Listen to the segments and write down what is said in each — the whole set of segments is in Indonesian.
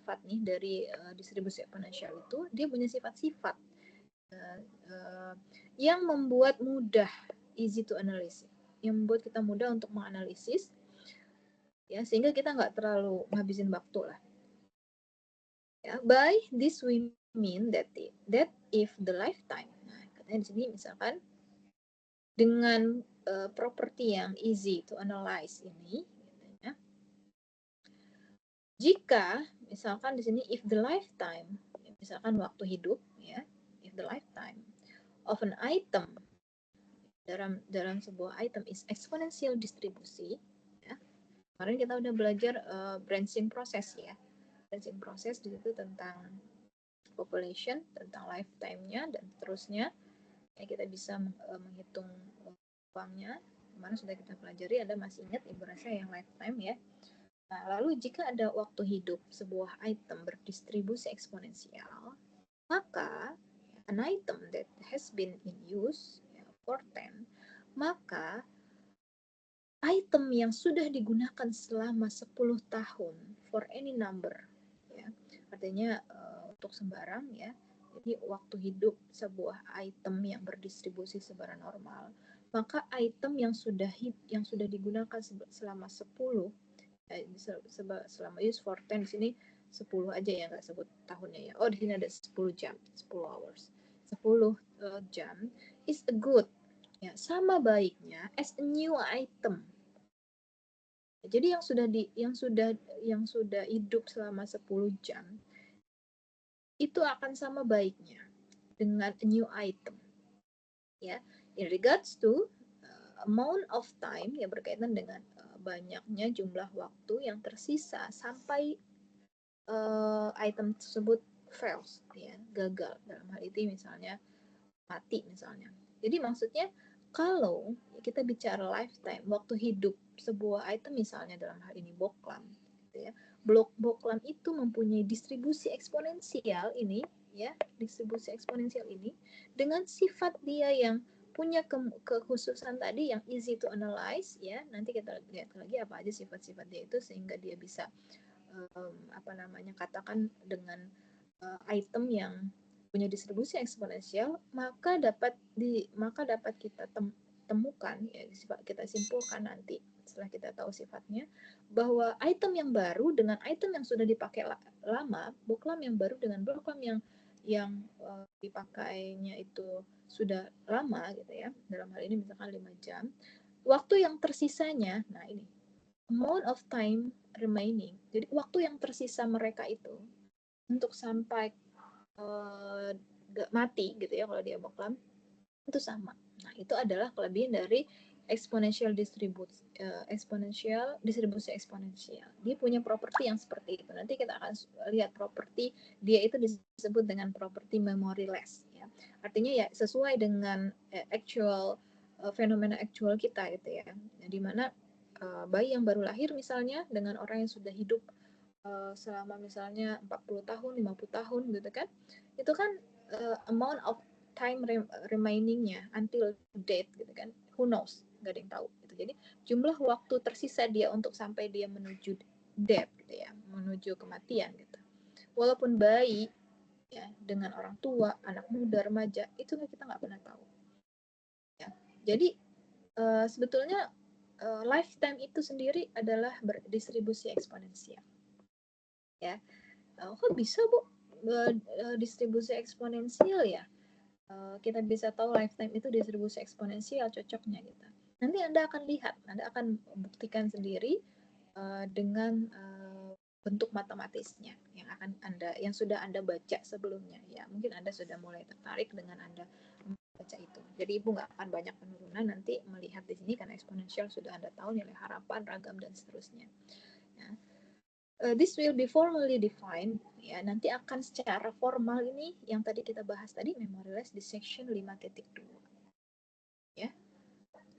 sifat nih dari distribusi eksponensial itu, dia punya sifat-sifat yang membuat mudah, easy to analysis, yang membuat kita mudah untuk menganalisis, ya, sehingga kita nggak terlalu ngabisin waktu lah. Ya, by this we mean that if the lifetime, nah katanya di sini misalkan dengan property yang easy to analyze ini, ya, jika misalkan di sini if the lifetime, misalkan waktu hidup, ya, if the lifetime of an item dalam sebuah item is exponential distribusi, ya. Kemarin kita udah belajar branching process, ya. Branching process di situ tentang population, tentang lifetime-nya dan seterusnya. Ya, kita bisa menghitung uangnya. Kemarin sudah kita pelajari, Anda masih ingat Ibu rasa yang lifetime, ya. Nah, lalu jika ada waktu hidup sebuah item berdistribusi eksponensial, maka an item that has been in use, ya, for 10, maka item yang sudah digunakan selama 10 tahun for any number, ya, artinya untuk sembarang, ya, jadi waktu hidup sebuah item yang berdistribusi secara normal, maka item yang sudah digunakan selama 10, selama use for 10 di sini 10 aja ya, nggak sebut tahunnya, ya. Oh, di sini ada 10 jam, 10 hours, 10 jam is a good, ya, sama baiknya as a new item. Jadi yang sudah hidup selama 10 jam itu akan sama baiknya dengan a new item, ya. In regards to amount of time, yang berkaitan dengan banyaknya jumlah waktu yang tersisa sampai item tersebut fails, ya, gagal, dalam hal ini misalnya mati misalnya. Jadi maksudnya kalau kita bicara lifetime, waktu hidup sebuah item misalnya dalam hal ini boklam, gitu ya. Boklam itu mempunyai distribusi eksponensial ini, ya, distribusi eksponensial ini dengan sifat dia yang punya kekhususan tadi yang easy to analyze, ya. Nanti kita lihat lagi apa aja sifat-sifat dia itu sehingga dia bisa katakan dengan item yang punya distribusi eksponensial, maka dapat kita temukan, ya, kita simpulkan nanti setelah kita tahu sifatnya, bahwa item yang baru dengan item yang sudah dipakai lama, boklam yang baru dengan boklam yang dipakainya itu sudah lama, gitu ya, dalam hal ini misalkan 5 jam, waktu yang tersisanya, nah ini amount of time remaining, jadi waktu yang tersisa mereka itu untuk sampai mati, gitu ya, kalau dia boklam itu sama. Nah, itu adalah kelebihan dari exponential distribusi eksponensial. Dia punya properti yang seperti itu. Nanti kita akan lihat properti dia itu disebut dengan properti memoryless, ya. Artinya ya sesuai dengan actual fenomena actual kita, gitu ya. Di mana bayi yang baru lahir misalnya dengan orang yang sudah hidup selama misalnya 40 tahun, 50 tahun, gitu kan. Itu kan amount of time remaining-nya until death, gitu kan. Who knows? Nggak ada yang tahu, gitu. Jadi jumlah waktu tersisa dia untuk sampai dia menuju death, gitu ya, menuju kematian, gitu. Walaupun bayi, ya, dengan orang tua, anak muda, remaja, itu kita nggak pernah tahu, ya. Jadi sebetulnya lifetime itu sendiri adalah berdistribusi eksponensial, ya. Kok bisa, Bu, distribusi eksponensial, ya? Kita bisa tahu lifetime itu distribusi eksponensial, cocoknya, gitu. Nanti Anda akan lihat, Anda akan buktikan sendiri dengan bentuk matematisnya yang sudah Anda baca sebelumnya, ya. Mungkin Anda sudah mulai tertarik dengan Anda membaca itu. Jadi Ibu nggak akan banyak penurunan nanti melihat di sini karena eksponensial sudah Anda tahu nilai harapan, ragam, dan seterusnya. Ya. This will be formally defined, ya, nanti akan secara formal ini yang tadi kita bahas tadi memoryless di section 5.2, ya,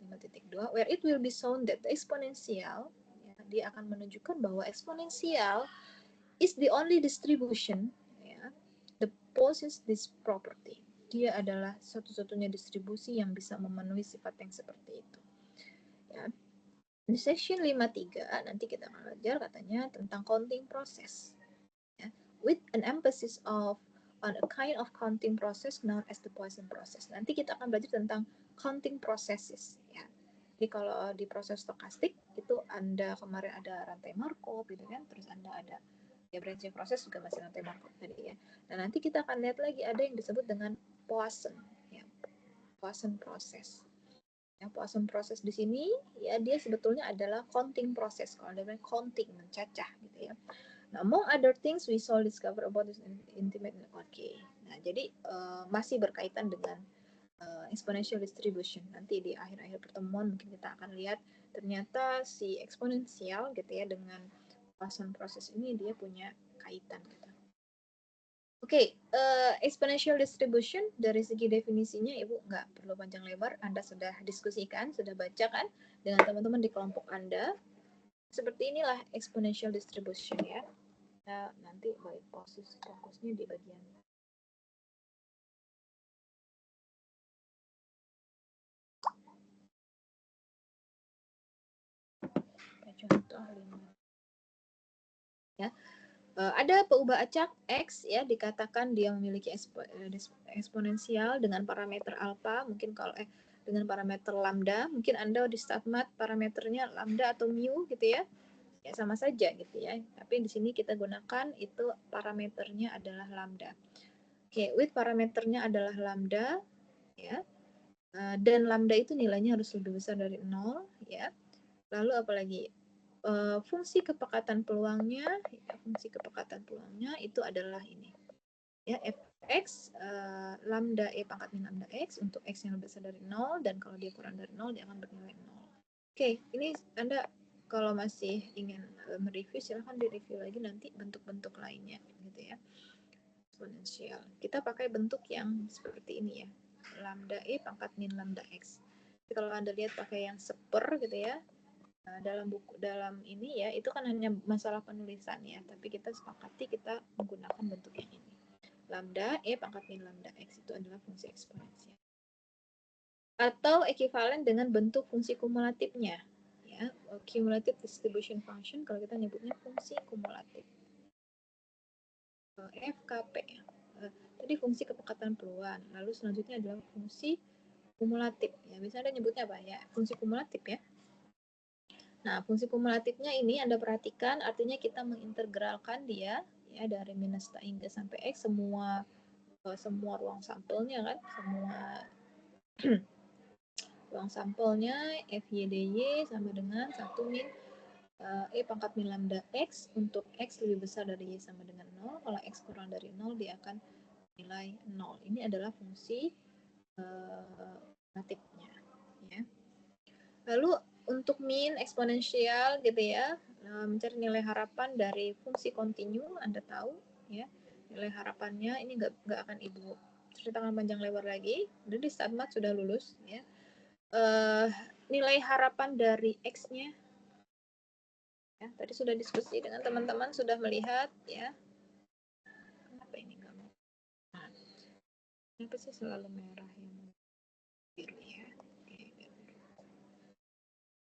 5.2, where it will be shown that the exponential, ya, dia akan menunjukkan bahwa eksponensial is the only distribution, ya, that possess this property. Dia adalah satu-satunya distribusi yang bisa memenuhi sifat yang seperti itu, ya. Di section 5.3 nanti kita akan belajar katanya tentang counting process, ya. with an emphasis on a kind of counting process known as the Poisson process. Nanti kita akan belajar tentang counting processes ya. Jadi kalau di proses stokastik itu Anda kemarin ada rantai Markov gitu kan, terus Anda ada ya branching proses juga masih rantai Markov tadi ya. Nah, nanti kita akan lihat lagi ada yang disebut dengan Poisson ya. Poisson process. Ya, Poisson process di sini ya dia sebetulnya adalah counting process. Kalau ada counting mencacah gitu ya. Nah, among other things we shall discover about this intimate. Oke. Nah, jadi masih berkaitan dengan exponential distribution. Nanti di akhir-akhir pertemuan mungkin kita akan lihat ternyata si eksponensial gitu ya dengan Poisson process ini dia punya kaitan gitu. Oke, exponential distribution dari segi definisinya Ibu nggak perlu panjang lebar, Anda sudah diskusikan, sudah baca kan dengan teman-teman di kelompok Anda. Seperti inilah exponential distribution ya. Nah, nanti baik posisi fokusnya di bagian contoh 5 ya. Ada peubah acak X ya, dikatakan dia memiliki eksponensial dengan parameter alpha, mungkin kalau dengan parameter lambda, mungkin Anda di StatMat parameternya lambda atau mu gitu ya. Ya sama saja gitu ya. Tapi di sini kita gunakan itu parameternya adalah lambda. Oke, with parameternya adalah lambda ya. Dan lambda itu nilainya harus lebih besar dari 0 ya. Lalu apalagi fungsi kepekatan peluangnya itu adalah ini ya, fx lambda e pangkat min lambda x untuk x yang lebih besar dari 0, dan kalau dia kurang dari 0 dia akan bernilai 0. Oke, ini Anda kalau masih ingin mereview silahkan direview lagi nanti bentuk-bentuk lainnya gitu ya. Eksponensial kita pakai bentuk yang seperti ini ya, lambda e pangkat min lambda x. Jadi kalau Anda lihat pakai yang seper gitu ya, dalam buku dalam ini ya itu kan hanya masalah penulisan ya, tapi kita sepakati kita menggunakan bentuk yang ini, lambda e pangkat min lambda x itu adalah fungsi eksponensial atau ekivalen dengan bentuk fungsi kumulatifnya ya, cumulative distribution function kalau kita nyebutnya fungsi kumulatif FKP ya. Tadi fungsi kepekatan peluang, lalu selanjutnya adalah fungsi kumulatif ya, biasanya ada nyebutnya apa ya, fungsi kumulatif ya. Nah, fungsi kumulatifnya ini Anda perhatikan, artinya kita mengintegralkan dia ya dari minus tak hingga sampai x semua ruang sampelnya kan, semua ruang sampelnya FYDY sama dengan 1 min E pangkat min lambda x untuk x lebih besar dari Y sama dengan 0. Kalau x kurang dari 0 dia akan nilai 0. Ini adalah fungsi kumulatifnya ya. Lalu untuk min eksponensial gitu ya, mencari nilai harapan dari fungsi kontinu, Anda tahu ya, nilai harapannya ini nggak akan Ibu ceritakan panjang lebar lagi, udah di StatMat sudah lulus ya. Nilai harapan dari X-nya ya, tadi sudah diskusi dengan teman-teman, sudah melihat ya. Kenapa ini nggak mau? Nah, kenapa sih selalu merah yang biru ya?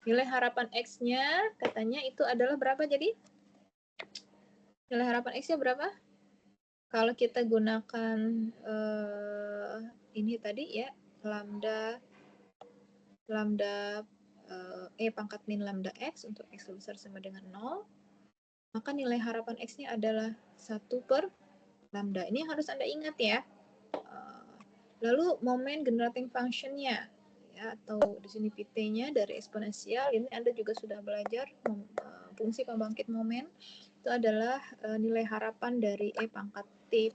Nilai harapan X-nya katanya itu adalah berapa jadi? Nilai harapan X-nya berapa? Kalau kita gunakan ini tadi ya, lambda E pangkat min lambda X untuk X lebih besar sama dengan 0, maka nilai harapan X-nya adalah 1 per lambda. Ini harus Anda ingat ya. Lalu momen generating function-nya ya, atau di sini Pt-nya dari eksponensial, ini Anda juga sudah belajar fungsi pembangkit momen itu adalah nilai harapan dari E pangkat T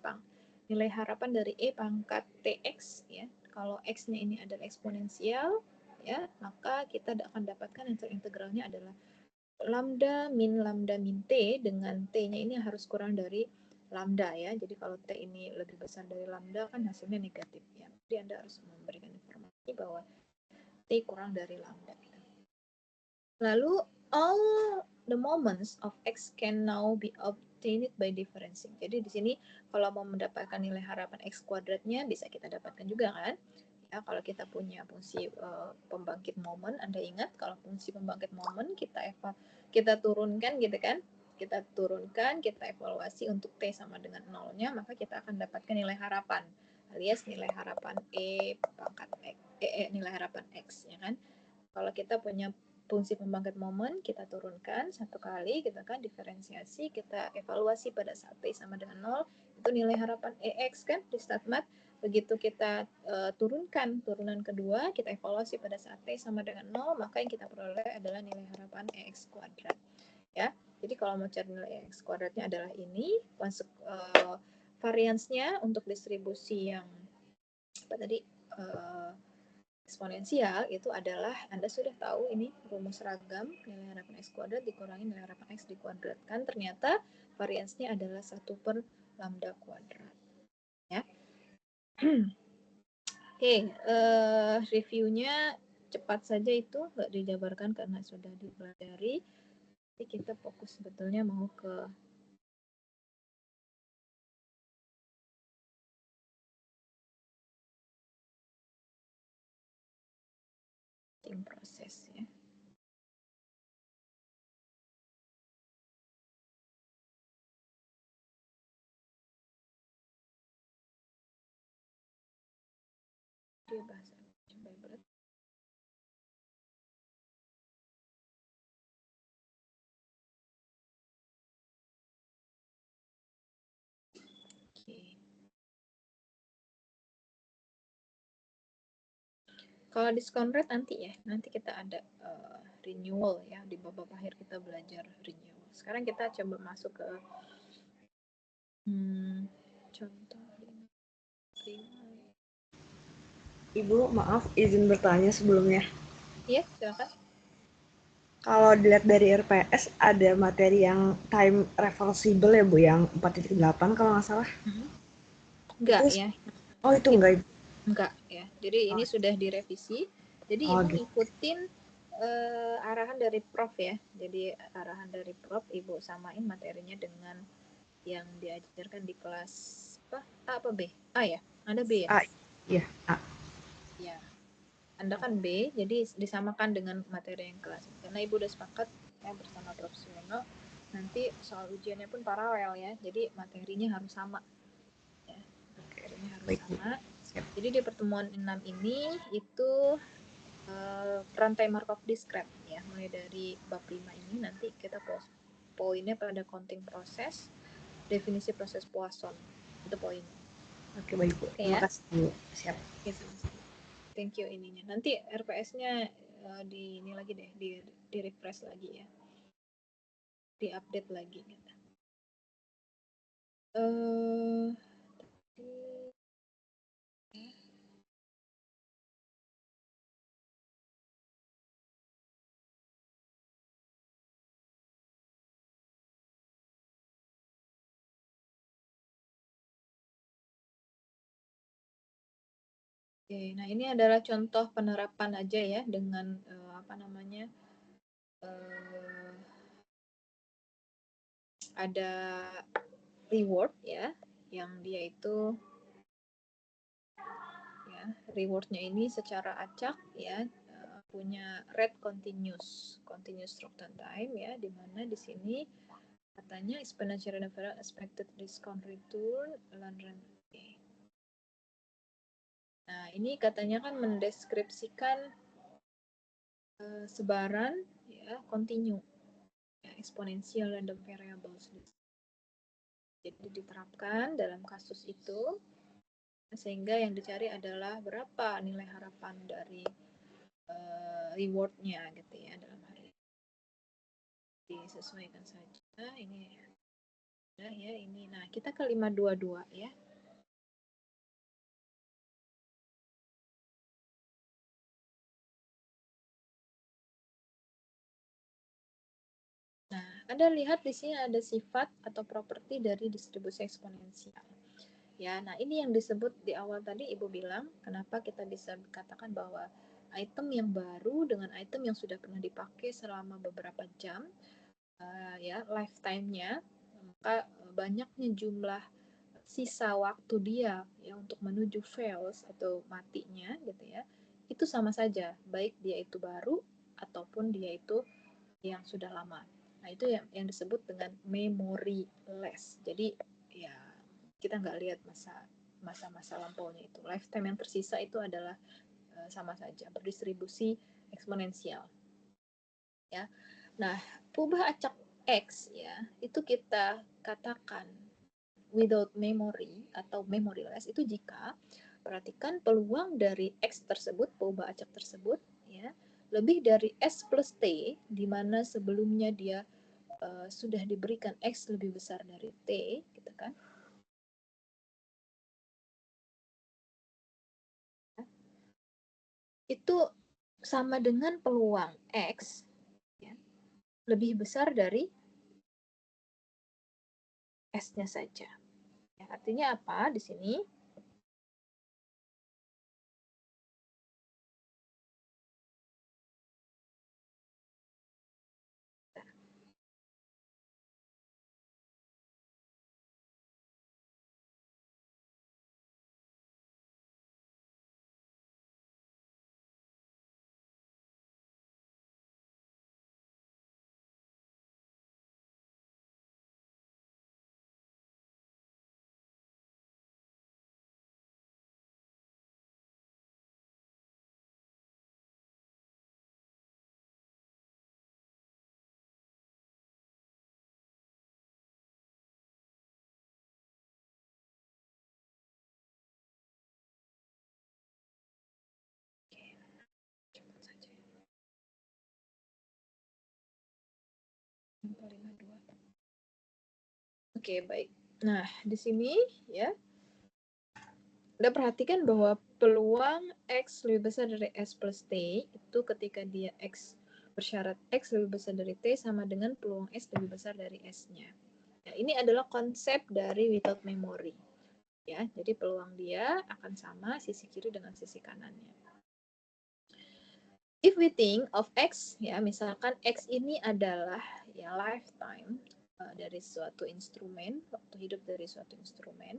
nilai harapan dari E pangkat Tx ya. Kalau X-nya ini adalah eksponensial ya, maka kita akan dapatkan yang terintegralnya adalah lambda min T, dengan T-nya ini harus kurang dari lambda ya. Jadi kalau T ini lebih besar dari lambda kan hasilnya negatif ya. Jadi Anda harus memberikan informasi bahwa T kurang dari lambda. Lalu all the moments of X can now be obtained by differencing. Jadi di sini kalau mau mendapatkan nilai harapan X kuadratnya bisa kita dapatkan juga kan. Ya, kalau kita punya fungsi pembangkit momen, Anda ingat kalau fungsi pembangkit momen kita turunkan gitu kan. kita turunkan, kita evaluasi untuk T sama dengan 0-nya, maka kita akan dapatkan nilai harapan, alias nilai harapan E pangkat X, nilai harapan X, ya kan? Kalau kita punya fungsi pembangkit momen, kita turunkan satu kali, kita kan diferensiasi, kita evaluasi pada saat T sama dengan 0, itu nilai harapan EX kan di StatMat. Begitu kita turunkan turunan kedua, kita evaluasi pada saat T sama dengan 0, maka yang kita peroleh adalah nilai harapan EX kuadrat. Ya, jadi kalau mau cari nilai EX kuadratnya adalah ini, variansnya untuk distribusi yang apa tadi, eksponensial itu adalah, Anda sudah tahu ini rumus ragam, nilai harapan X kuadrat dikurangi nilai harapan X dikuadratkan, ternyata variansnya adalah 1 per lambda kuadrat. Ya. Oke, reviewnya cepat saja, itu nggak dijabarkan karena sudah dipelajari. Jadi kita fokus sebetulnya mau ke proses ya. Dia bahasa coba berat. Oke. Kalau diskon rate nanti ya, nanti kita ada renewal ya, di babak akhir kita belajar renewal. Sekarang kita coba masuk ke contoh. Ibu, maaf izin bertanya sebelumnya. Iya, silakan. Kalau dilihat dari RPS ada materi yang time reversible ya Bu, yang 4.8 kalau nggak salah. Enggak Itu, ya. oh itu enggak Ibu? Enggak ya. Jadi ini sudah direvisi. Jadi Ibu gitu. ngikutin arahan dari Prof ya. Jadi arahan dari Prof, Ibu samain materinya dengan yang diajarkan di kelas apa? A apa B? A ya? Anda B ya? A, iya, A. Ya. Anda kan B, jadi disamakan dengan materi yang kelas. Karena Ibu udah sepakat ya bersama Prof Suwono, nanti soal ujiannya pun paralel ya. Jadi materinya harus sama. Ya, materinya harus Baik, sama. Siap. Jadi di pertemuan 6 ini itu rantai Markov discrete ya, mulai dari bab 5 ini nanti kita poinnya pada counting proses, definisi proses Poisson, itu poinnya. Oke, baik Bu. Terima kasih Bu. Siap. Oke, sama-sama. Thank you ininya. Nanti RPS-nya di ini lagi deh, di refresh lagi ya, di update lagi gitu. Oke, nah ini adalah contoh penerapan aja ya dengan apa namanya, ada reward ya, yang dia itu ya, rewardnya ini secara acak ya, punya rate continuous short time ya, di mana di sini katanya exponential difference expected discount return Landran. Nah, ini katanya kan mendeskripsikan sebaran ya kontinu ya, exponential random variables. Jadi diterapkan dalam kasus itu sehingga yang dicari adalah berapa nilai harapan dari rewardnya gitu ya dalam hari ini. Disesuaikan saja ini udah ya ini. Nah, kita ke 522 ya. Nah, Anda lihat di sini ada sifat atau properti dari distribusi eksponensial. Ya, nah ini yang disebut di awal tadi Ibu bilang, kenapa kita bisa katakan bahwa item yang baru dengan item yang sudah pernah dipakai selama beberapa jam, ya lifetime-nya, maka banyaknya jumlah sisa waktu dia ya untuk menuju fails atau matinya gitu ya, itu sama saja, baik dia itu baru ataupun dia itu yang sudah lama. Nah, itu yang disebut dengan memoryless. Jadi ya kita nggak lihat masa-masa lampaunya itu. Lifetime yang tersisa itu adalah sama saja berdistribusi eksponensial. Ya. Nah, pubah acak X ya, itu kita katakan without memory atau memoryless itu jika perhatikan peluang dari X tersebut, peubah acak tersebut ya, lebih dari S plus T, di mana sebelumnya dia sudah diberikan X lebih besar dari T, gitu kan. Itu sama dengan peluang X ya, lebih besar dari S-nya saja. Ya, artinya apa di sini? Oke, baik. Nah, di sini ya, Anda perhatikan bahwa peluang X lebih besar dari S plus T itu ketika dia X bersyarat X lebih besar dari T sama dengan peluang S lebih besar dari S-nya. Ya, ini adalah konsep dari without memory. Ya, jadi peluang dia akan sama sisi kiri dengan sisi kanannya. If we think of X, ya misalkan X ini adalah ya lifetime dari suatu instrumen, waktu hidup dari suatu instrumen,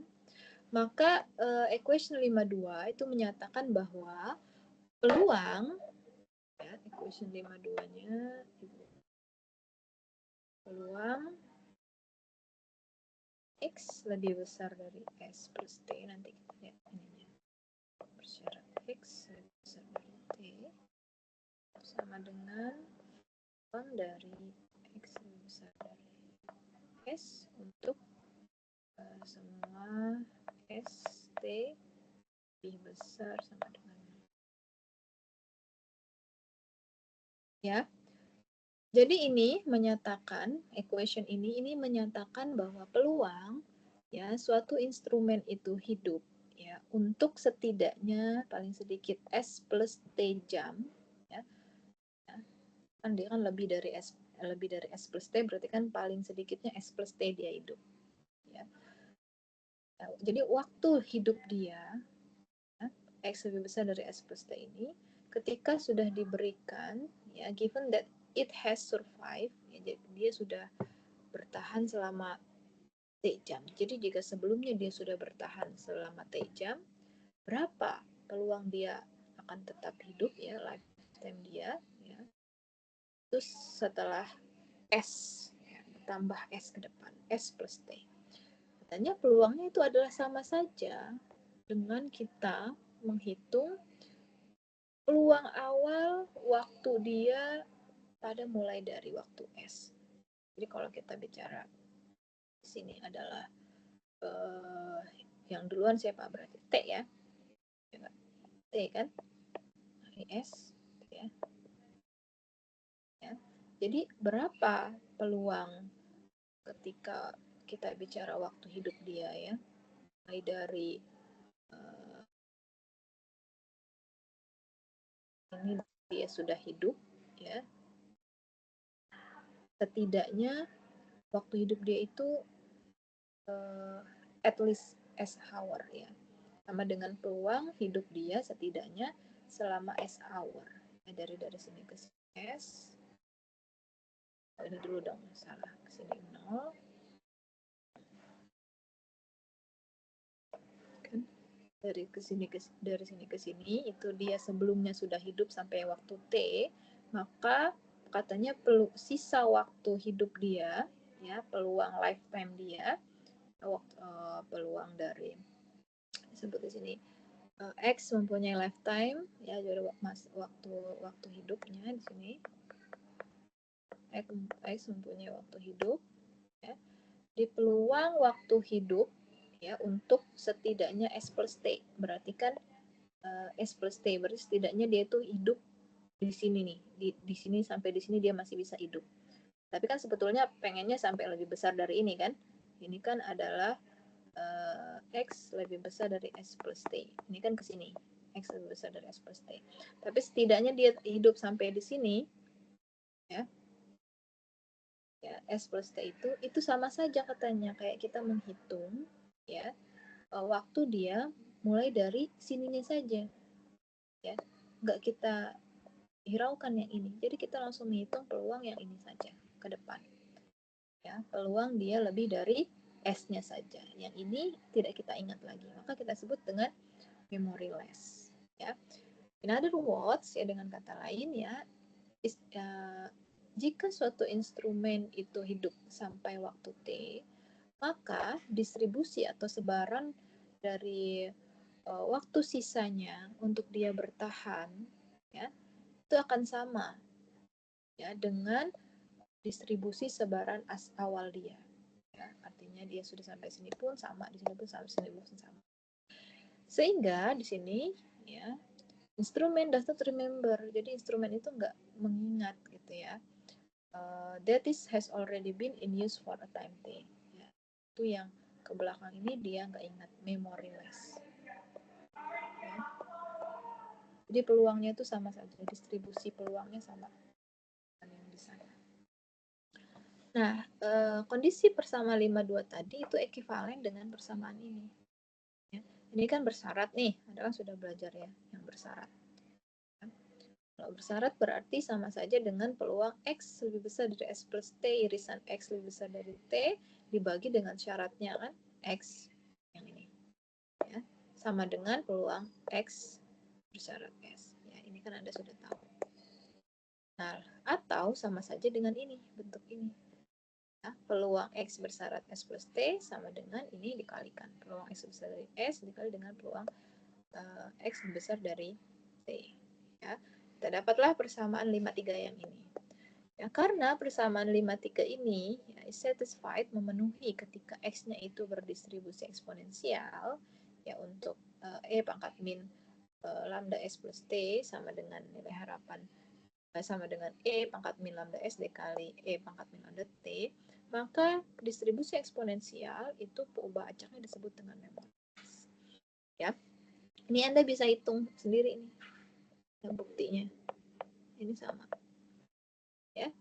maka equation 52 itu menyatakan bahwa peluang, ya, equation 52-nya, peluang X lebih besar dari S plus T, nanti kita lihat ininya, bersyarat X lebih besar dari T, sama dengan peluang dari X lebih besar dari S untuk semua ST lebih besar sama dengan ya. Jadi ini menyatakan equation ini menyatakan bahwa peluang ya suatu instrumen itu hidup ya untuk setidaknya paling sedikit S plus T jam ya. Kan dia kan lebih dari S plus T, berarti kan paling sedikitnya S plus T dia hidup ya. Jadi waktu hidup dia X lebih besar dari S plus T ini, ketika sudah diberikan, ya, given that it has survived, ya, dia sudah bertahan selama T jam. Jadi jika sebelumnya dia sudah bertahan selama T jam, berapa peluang dia akan tetap hidup, ya, lifetime dia, ya. Terus setelah S, ya, tambah S ke depan, S plus T. Katanya peluangnya itu adalah sama saja dengan kita menghitung peluang awal waktu dia pada mulai dari waktu S. Jadi kalau kita bicara di sini adalah yang duluan siapa berarti T ya, T kan, S ya. Jadi berapa peluang ketika kita bicara waktu hidup dia ya, mulai dari ini dia sudah hidup ya, setidaknya waktu hidup dia itu at least S hour ya, sama dengan peluang hidup dia setidaknya selama S hour ya, dari sini ke sini S, ini dulu dong, salah, ke sini 0 kan, dari sini ke sini itu dia sebelumnya sudah hidup sampai waktu T, maka katanya sisa waktu hidup dia, ya, peluang lifetime dia, peluang dari disebut di sini X mempunyai lifetime, ya, jadi waktu hidupnya di sini X mempunyai waktu hidup, ya, di peluang waktu hidup, ya, untuk setidaknya S plus T, berarti kan S plus T, berarti setidaknya dia itu hidup di sini nih, di sini sampai di sini dia masih bisa hidup. Tapi kan sebetulnya pengennya sampai lebih besar dari ini kan. Ini kan adalah X lebih besar dari S plus T. Ini kan ke sini. X lebih besar dari S plus T. Tapi setidaknya dia hidup sampai di sini, ya. Ya, S plus T itu sama saja katanya kayak kita menghitung, ya, waktu dia mulai dari sininya saja, ya, nggak kita hiraukan yang ini. Jadi kita langsung menghitung peluang yang ini saja ke depan, ya, peluang dia lebih dari S-nya saja. Yang ini tidak kita ingat lagi, maka kita sebut dengan memoryless, ya. In other words, ya, dengan kata lain, ya, jika suatu instrumen itu hidup sampai waktu T, maka distribusi atau sebaran dari waktu sisanya untuk dia bertahan, ya, itu akan sama, ya, dengan distribusi sebaran awal dia, ya, artinya dia sudah sampai sini pun sama, di sini pun sampai sini pun sama. Sehingga di sini, ya, instrumen does not remember, jadi instrumen itu nggak mengingat gitu, ya. That is has already been in use for a time T, ya. Itu yang ke belakang ini dia nggak ingat, memoryless, ya. Jadi peluangnya itu sama saja, distribusi peluangnya sama dengan yang di sana. Nah, kondisi persama 52 tadi itu ekivalen dengan persamaan ini, ya. Ini kan bersyarat nih, Anda kan sudah belajar, ya, yang bersyarat. Kalau bersyarat berarti sama saja dengan peluang X lebih besar dari S plus T irisan X lebih besar dari T dibagi dengan syaratnya kan X yang ini, ya, sama dengan peluang X bersyarat S, ya, ini kan Anda sudah tahu. Nah, atau sama saja dengan ini, bentuk ini, ya, peluang X bersyarat S plus T sama dengan ini dikalikan peluang X besar dari S dikali dengan peluang X besar dari T, ya. Kita dapatlah persamaan 53 yang ini. Ya, karena persamaan 53 ini, ya, is satisfied, memenuhi ketika X-nya itu berdistribusi eksponensial, ya, untuk E pangkat min lambda S plus T sama dengan nilai harapan sama dengan E pangkat min lambda S dikali E pangkat min lambda T, maka distribusi eksponensial itu peubah acaknya disebut dengan memoryless, ya. Ini Anda bisa hitung sendiri nih, yang buktinya ini sama, ya.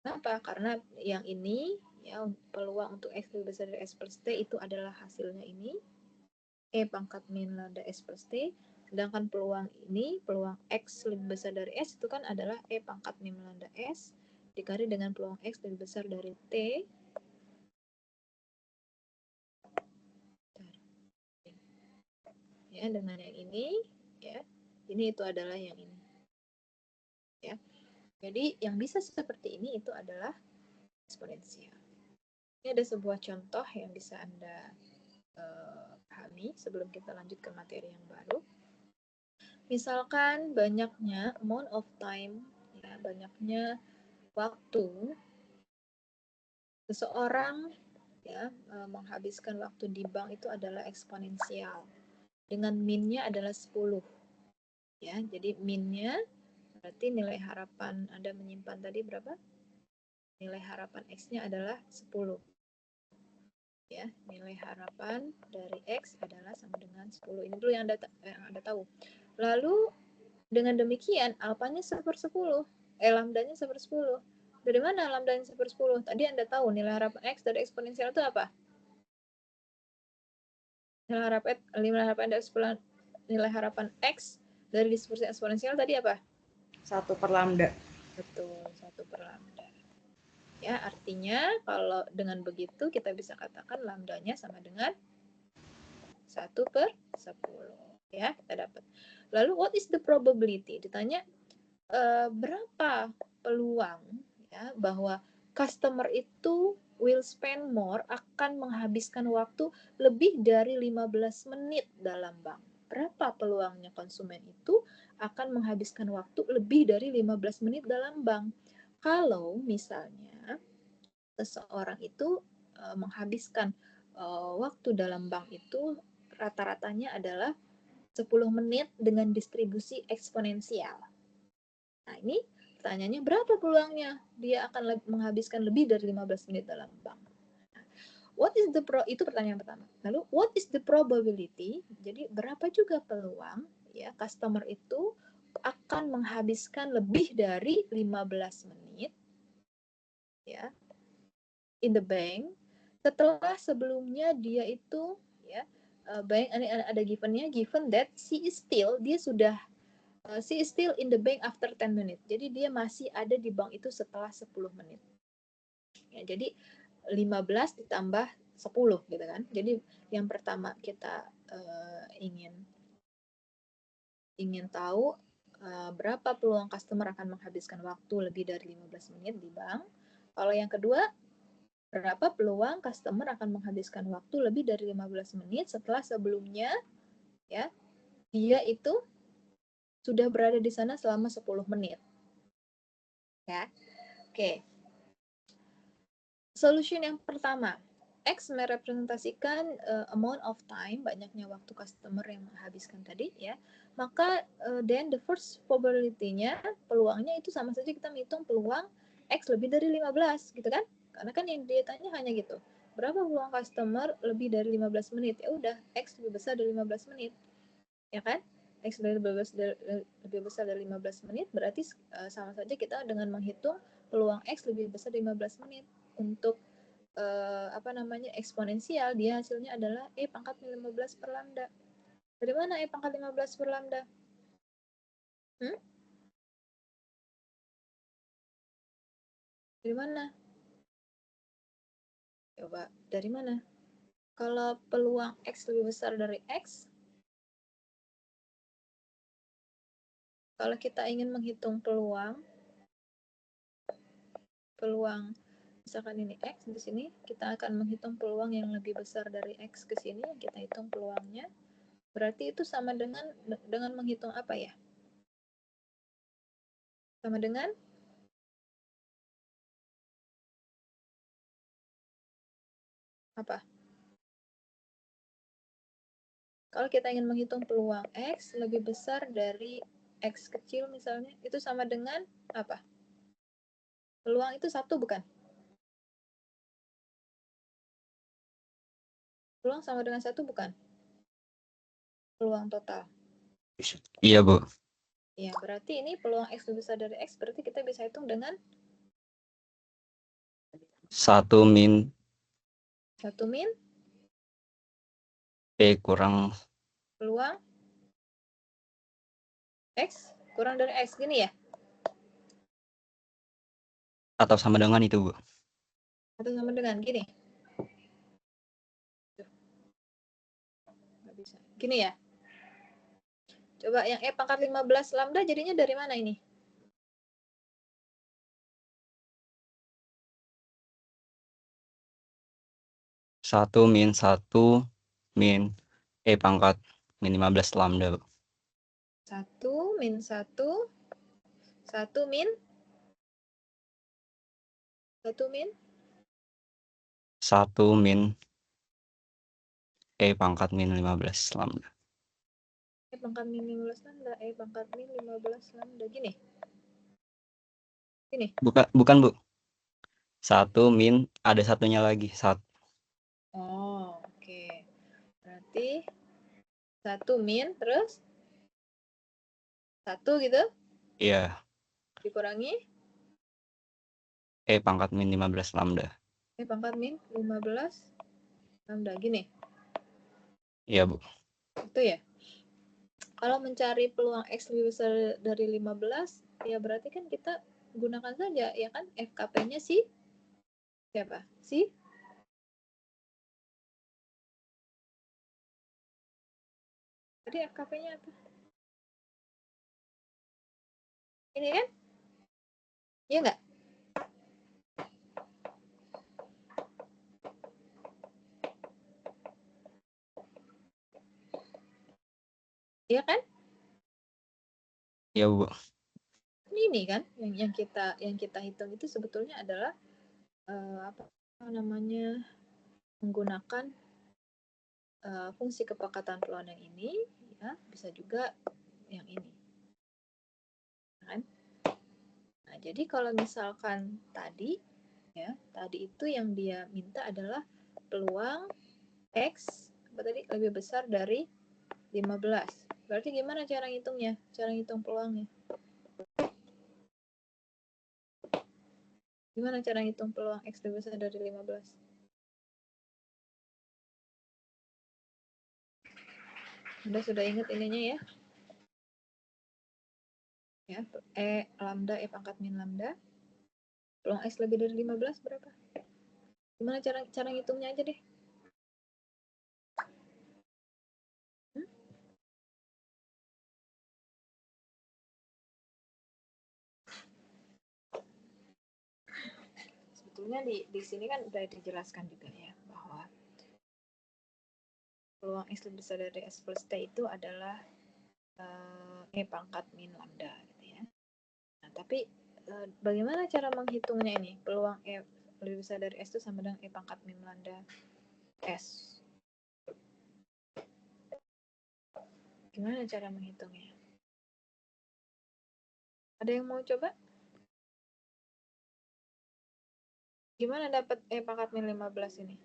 Kenapa? Karena yang ini, ya, peluang untuk X lebih besar dari S plus T itu adalah hasilnya ini E pangkat min lambda S plus T, sedangkan peluang ini, peluang X lebih besar dari S itu kan adalah E pangkat min lambda S dikali dengan peluang X lebih besar dari T ya, dengan yang ini, ya, ini itu adalah yang ini, ya. Jadi yang bisa seperti ini itu adalah eksponensial. Ini ada sebuah contoh yang bisa Anda pahami sebelum kita lanjut ke materi yang baru. Misalkan banyaknya amount of time, ya, banyaknya waktu seseorang, ya, menghabiskan waktu di bank itu adalah eksponensial dengan min-nya adalah 10, ya. Jadi min-nya berarti nilai harapan Anda menyimpan tadi berapa? Nilai harapan X-nya adalah 10, ya. Nilai harapan dari X adalah sama dengan 10. Ini dulu yang Anda tahu. Lalu dengan demikian alfanya 1/10, lambdanya 1/10. Dari mana lambdanya 1/10? Tadi Anda tahu nilai harapan X dari eksponensial itu apa? Nilai harapan X dari distribusi eksponensial tadi apa? 1/lambda. Betul, 1/lambda. Ya, artinya kalau dengan begitu kita bisa katakan lambdanya sama dengan 1/10. Ya, kita dapat. Lalu what is the probability? Ditanya berapa peluang ya bahwa customer itu will spend more, akan menghabiskan waktu lebih dari 15 menit dalam bank. Berapa peluangnya konsumen itu akan menghabiskan waktu lebih dari 15 menit dalam bank? Kalau misalnya seseorang itu menghabiskan waktu dalam bank itu rata-ratanya adalah 10 menit dengan distribusi eksponensial. Nah, ini pertanyaannya berapa peluangnya dia akan menghabiskan lebih dari 15 menit dalam bank? What is the itu pertanyaan pertama. Lalu what is the probability? Jadi berapa juga peluang ya customer itu akan menghabiskan lebih dari 15 menit ya in the bank setelah sebelumnya dia itu ya bank ada givennya, given that she is still in the bank after 10 minutes. Jadi dia masih ada di bank itu setelah 10 menit. Ya, jadi 15 ditambah 10 gitu kan. Jadi yang pertama kita ingin tahu berapa peluang customer akan menghabiskan waktu lebih dari 15 menit di bank. Kalau yang kedua, berapa peluang customer akan menghabiskan waktu lebih dari 15 menit setelah sebelumnya ya dia itu sudah berada di sana selama 10 menit. Ya. Oke. Solution yang pertama, X merepresentasikan amount of time, banyaknya waktu customer yang menghabiskan tadi ya. Maka then the first probability-nya, peluangnya itu sama saja kita menghitung peluang X lebih dari 15 gitu kan? Karena kan yang dia tanya hanya gitu. Berapa peluang customer lebih dari 15 menit? Ya udah, X lebih besar dari 15 menit. Ya kan? X lebih besar dari 15 menit berarti sama saja kita dengan menghitung peluang X lebih besar dari 15 menit untuk eksponensial, dia hasilnya adalah E pangkat 15 per lambda. Dari mana E pangkat 15 per lambda? Dari mana? Coba, dari mana? Kalau peluang X lebih besar dari X, kalau kita ingin menghitung peluang misalkan ini X di sini, kita akan menghitung peluang yang lebih besar dari X ke sini, kita hitung peluangnya. Berarti itu sama dengan menghitung apa ya? Sama dengan apa? Kalau kita ingin menghitung peluang X lebih besar dari X kecil misalnya, itu sama dengan apa? Peluang itu 1 bukan? Peluang sama dengan 1 bukan? Peluang total. Iya, Bu. Ya, berarti ini peluang X lebih besar dari X, berarti kita bisa hitung dengan 1 min 1 min P kurang peluang X kurang dari X, gini ya? atau sama dengan itu, Bu? Atau sama dengan gini? Nggak bisa. Gini ya? Coba yang E pangkat 15 lambda jadinya dari mana ini? Satu min E pangkat min 15 lambda, Bu. 1 min 1 min 1 min E pangkat min 15 lambda. E pangkat min 15 lambda, E pangkat min 15 lambda, gini. Gini. Bukan, Bu. 1 min ada satunya lagi, 1. Oh, oke. Berarti 1 min terus 1 gitu Iya, dikurangi E pangkat min 15 lambda. E pangkat min 15 lambda, gini. Iya, Bu. Itu ya. Kalau mencari peluang X lebih besar dari 15, ya berarti kan kita gunakan saja, ya kan? FKP-nya si siapa? Jadi FKP-nya apa? Ini kan? Iya nggak? Iya kan? Iya, Bu. Ini kan yang kita hitung itu sebetulnya adalah apa namanya, menggunakan fungsi kepekatan peluang yang ini, ya bisa juga yang ini, kan? Nah, jadi kalau misalkan tadi, ya tadi itu yang dia minta adalah peluang X apa tadi lebih besar dari 15. Berarti gimana cara ngitungnya? Cara ngitung peluangnya? Gimana cara ngitung peluang X lebih besar dari 15? Anda sudah ingat ininya ya? Ya, lambda F pangkat min lambda. Peluang X lebih dari 15 berapa? Gimana cara ngitungnya aja deh? Sebetulnya di sini kan udah dijelaskan juga ya bahwa peluang X lebih besar dari S plus T itu adalah E pangkat min lambda gitu ya. Nah, tapi bagaimana cara menghitungnya ini? Peluang E lebih besar dari S itu sama dengan E pangkat min lambda S. Gimana cara menghitungnya? Ada yang mau coba? Gimana dapat E pangkat min 15 ini?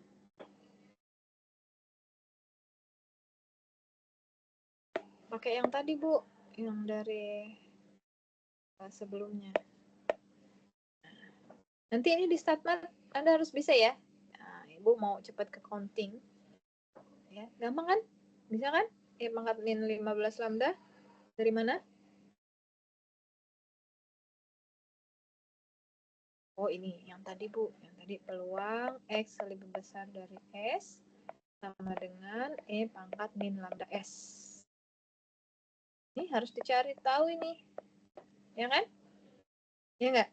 Pakai yang tadi, Bu. Yang dari sebelumnya. Nanti ini di statement Anda harus bisa ya. Nah, Ibu mau cepat ke counting. Ya, gampang kan? Bisa kan? E pangkat min 15 lambda. Dari mana? Oh, ini yang tadi, Bu. Yang tadi peluang X lebih besar dari S sama dengan E pangkat min lambda S. Ini harus dicari tahu ini. Ya kan? Ya enggak?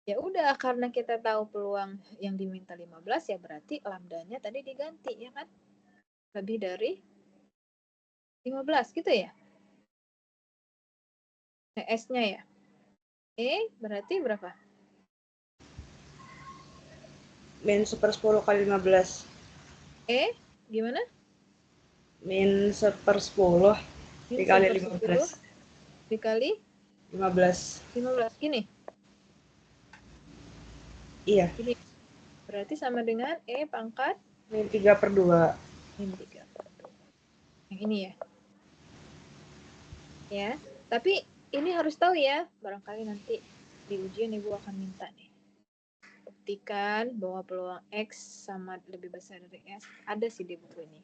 Ya udah, karena kita tahu peluang yang diminta 15 ya berarti lambdanya tadi diganti ya kan? Lebih dari 15 gitu ya? S-nya ya. E berarti berapa? Min 1/10 kali 15. E gimana? Min 1/10 Min dikali 1/10 15. dikali 15. 15. Gini. Iya. Gini. Berarti sama dengan E pangkat Min 3/2. min 3/2. Yang ini ya. Ya. Tapi ini harus tahu ya. Barangkali nanti di ujian Ibu akan minta nih. Buktikan bahwa peluang X sama lebih besar dari S. Ada sih di buku ini.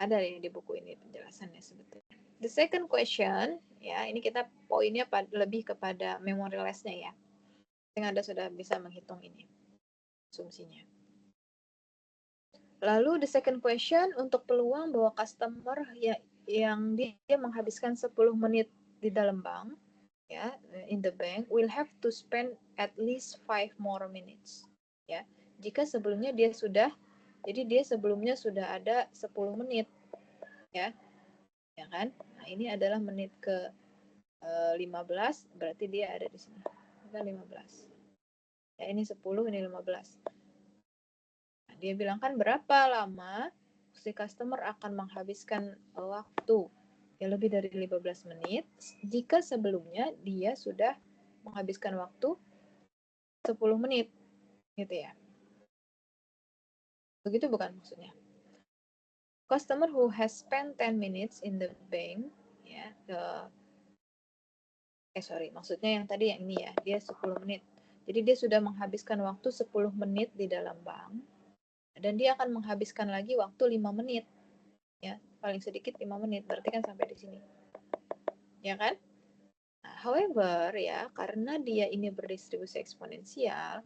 Ada ya di buku ini penjelasannya sebetulnya. The second question, ya ini kita poinnya lebih kepada memorialize-nya ya. Sehingga Anda sudah bisa menghitung ini asumsinya. Lalu the second question untuk peluang bahwa customer ya, yang dia menghabiskan 10 menit di dalam bank, ya, in the bank, will have to spend at least 5 more minutes. Ya, jika sebelumnya dia sudah, jadi dia sebelumnya sudah ada 10 menit, ya kan? Nah, ini adalah menit ke 15, berarti dia ada di sini. Kan 15. Ya, ini 10, ini 15. Nah, dia bilang kan berapa lama si customer akan menghabiskan waktu ya lebih dari 15 menit jika sebelumnya dia sudah menghabiskan waktu 10 menit gitu ya. Begitu bukan maksudnya? Customer who has spent 10 minutes in the bank ya, maksudnya yang tadi yang ini ya, dia 10 menit. Jadi dia sudah menghabiskan waktu 10 menit di dalam bank dan dia akan menghabiskan lagi waktu 5 menit. Ya, paling sedikit 5 menit, berarti kan sampai di sini. Ya kan? Nah, however ya, karena dia ini berdistribusi eksponensial,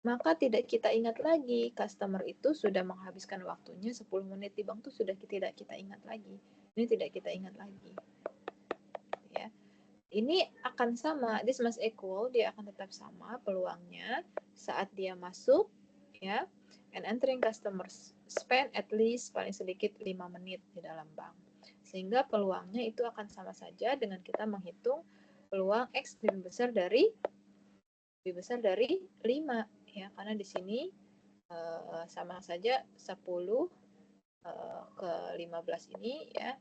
maka tidak kita ingat lagi customer itu sudah menghabiskan waktunya 10 menit di bank itu sudah tidak kita ingat lagi. Ini tidak kita ingat lagi. Ya. Ini akan sama, this must equal, dia akan tetap sama peluangnya saat dia masuk, ya, and entering customers spend at least paling sedikit 5 menit di dalam bank. Sehingga peluangnya itu akan sama saja dengan kita menghitung peluang X lebih besar dari 5, ya, karena di sini sama saja 10 ke 15 ini, ya,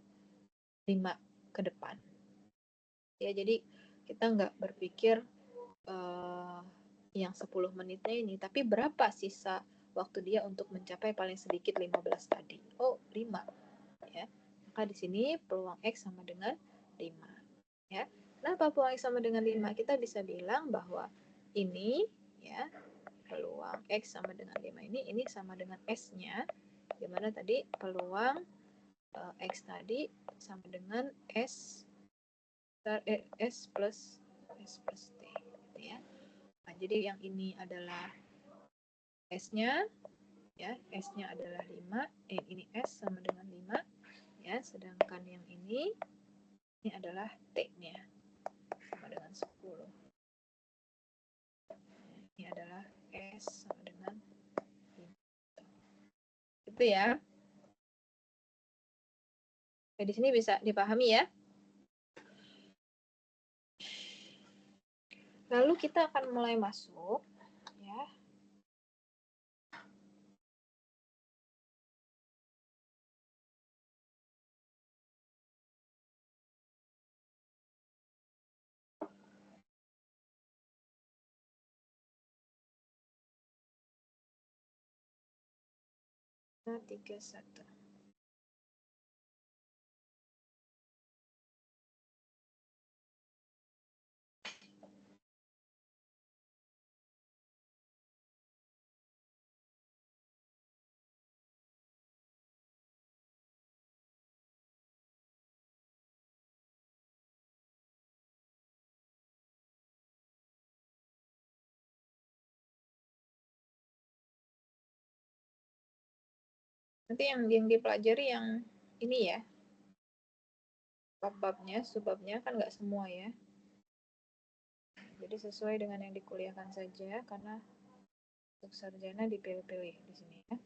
5 ke depan. Ya, jadi kita nggak berpikir yang 10 menitnya ini, tapi berapa sisa waktu dia untuk mencapai paling sedikit 15 tadi. Oh, 5. Ya. Maka di sini peluang X sama dengan 5. Ya. Kenapa peluang X sama dengan 5? Kita bisa bilang bahwa ini, ya, peluang X sama dengan 5 ini sama dengan S-nya, di mana tadi peluang X tadi sama dengan S plus T, gitu ya. Nah, jadi yang ini adalah S-nya, ya, S-nya adalah 5, ini S sama dengan 5, ya, sedangkan yang ini adalah T-nya sama dengan 10. Ini adalah S sama dengan 5. Itu ya. Oke, di sini bisa dipahami ya. Lalu kita akan mulai masuk, ya. Nah, 31. Nanti yang dipelajari yang ini ya, bab-babnya, subbabnya kan nggak semua ya. Jadi sesuai dengan yang dikuliahkan saja, karena untuk sarjana dipilih-pilih di sini ya.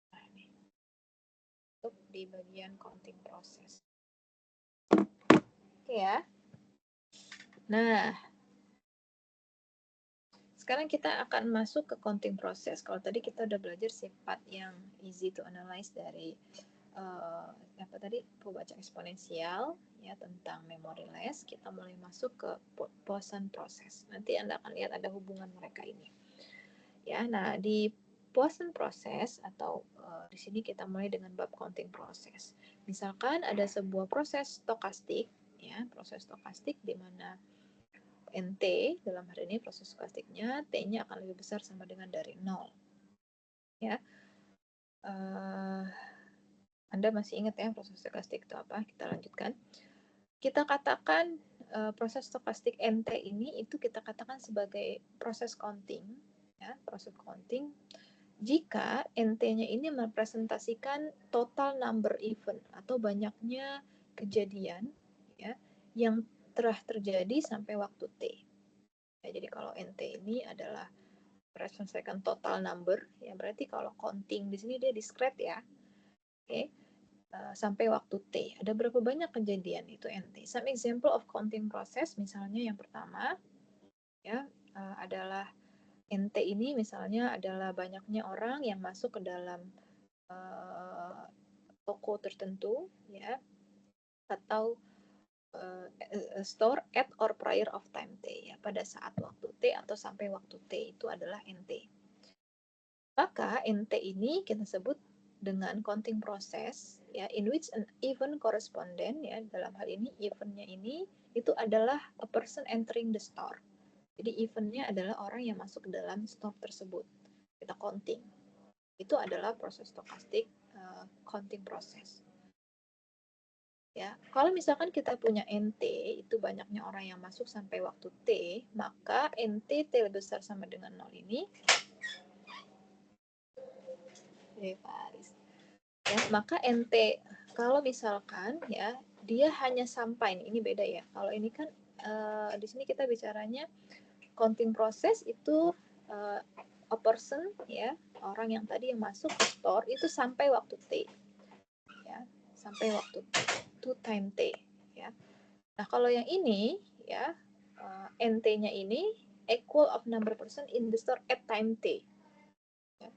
Nah, ini untuk di bagian counting process. Oke ya. Nah, sekarang kita akan masuk ke counting process. Kalau tadi kita udah belajar sifat yang easy to analyze dari apa tadi, pembaca eksponensial, ya, tentang memoryless. Kita mulai masuk ke Poisson process. Nanti Anda akan lihat ada hubungan mereka ini. Ya, nah di Poisson process atau di sini kita mulai dengan bab counting process. Misalkan ada sebuah proses stokastik, ya, proses stokastik di mana NT dalam hal ini proses stokastiknya T-nya akan lebih besar sama dengan dari 0. Ya. Anda masih ingat ya proses stokastik itu apa? Kita lanjutkan. Kita katakan proses stokastik NT ini itu kita katakan sebagai proses counting, ya, proses counting jika NT-nya ini merepresentasikan total number event atau banyaknya kejadian, ya, yang telah terjadi sampai waktu T. Ya, jadi kalau NT ini adalah merepresentasikan total number, ya berarti kalau counting di sini dia discrete ya. Oke. Sampai waktu T. Ada berapa banyak kejadian itu NT. Some example of counting process, misalnya yang pertama, ya, adalah NT ini misalnya adalah banyaknya orang yang masuk ke dalam toko tertentu, ya, atau store at or prior of time T, ya, pada saat waktu T atau sampai waktu T, itu adalah NT. Maka NT ini kita sebut dengan counting process, ya, in which an event correspondent, ya, dalam hal ini eventnya ini itu adalah a person entering the store. Jadi eventnya adalah orang yang masuk ke dalam store tersebut. Kita counting. Itu adalah proses stokastik counting process. Ya, kalau misalkan kita punya NT itu banyaknya orang yang masuk sampai waktu T, maka NT T lebih besar sama dengan 0 ini. Ya, maka NT kalau misalkan ya dia hanya sampai, ini beda ya. Kalau ini kan di sini kita bicaranya counting process itu a person ya, orang yang tadi yang masuk ke store itu sampai waktu T ya, sampai waktu to time T ya. Nah, kalau yang ini ya NT-nya ini equal of number person in the store at time T. Ya.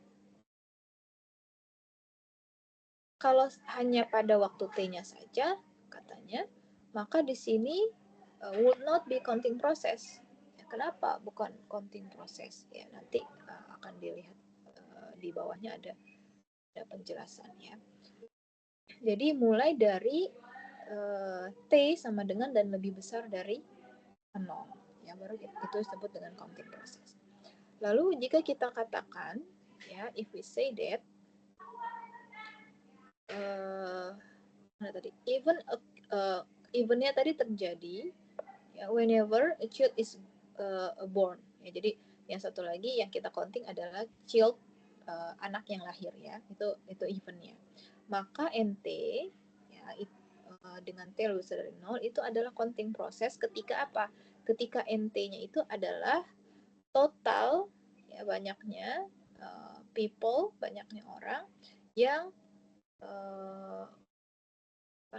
Kalau hanya pada waktu T-nya saja katanya, maka di sini would not be counting process. Ya, kenapa bukan counting process? Ya, nanti akan dilihat di bawahnya ada penjelasan ya. Jadi mulai dari T sama dengan dan lebih besar dari 0. Ya, baru itu disebut dengan counting process. Lalu jika kita katakan ya, if we say that mana tadi, eventnya tadi terjadi ya, whenever a child is born ya. Jadi yang satu lagi yang kita counting adalah child, anak yang lahir ya, itu eventnya. Maka NT ya dengan T lebih besar dari 0 itu adalah counting proses ketika apa? Ketika NT-nya itu adalah total ya, banyaknya people, banyaknya orang yang apa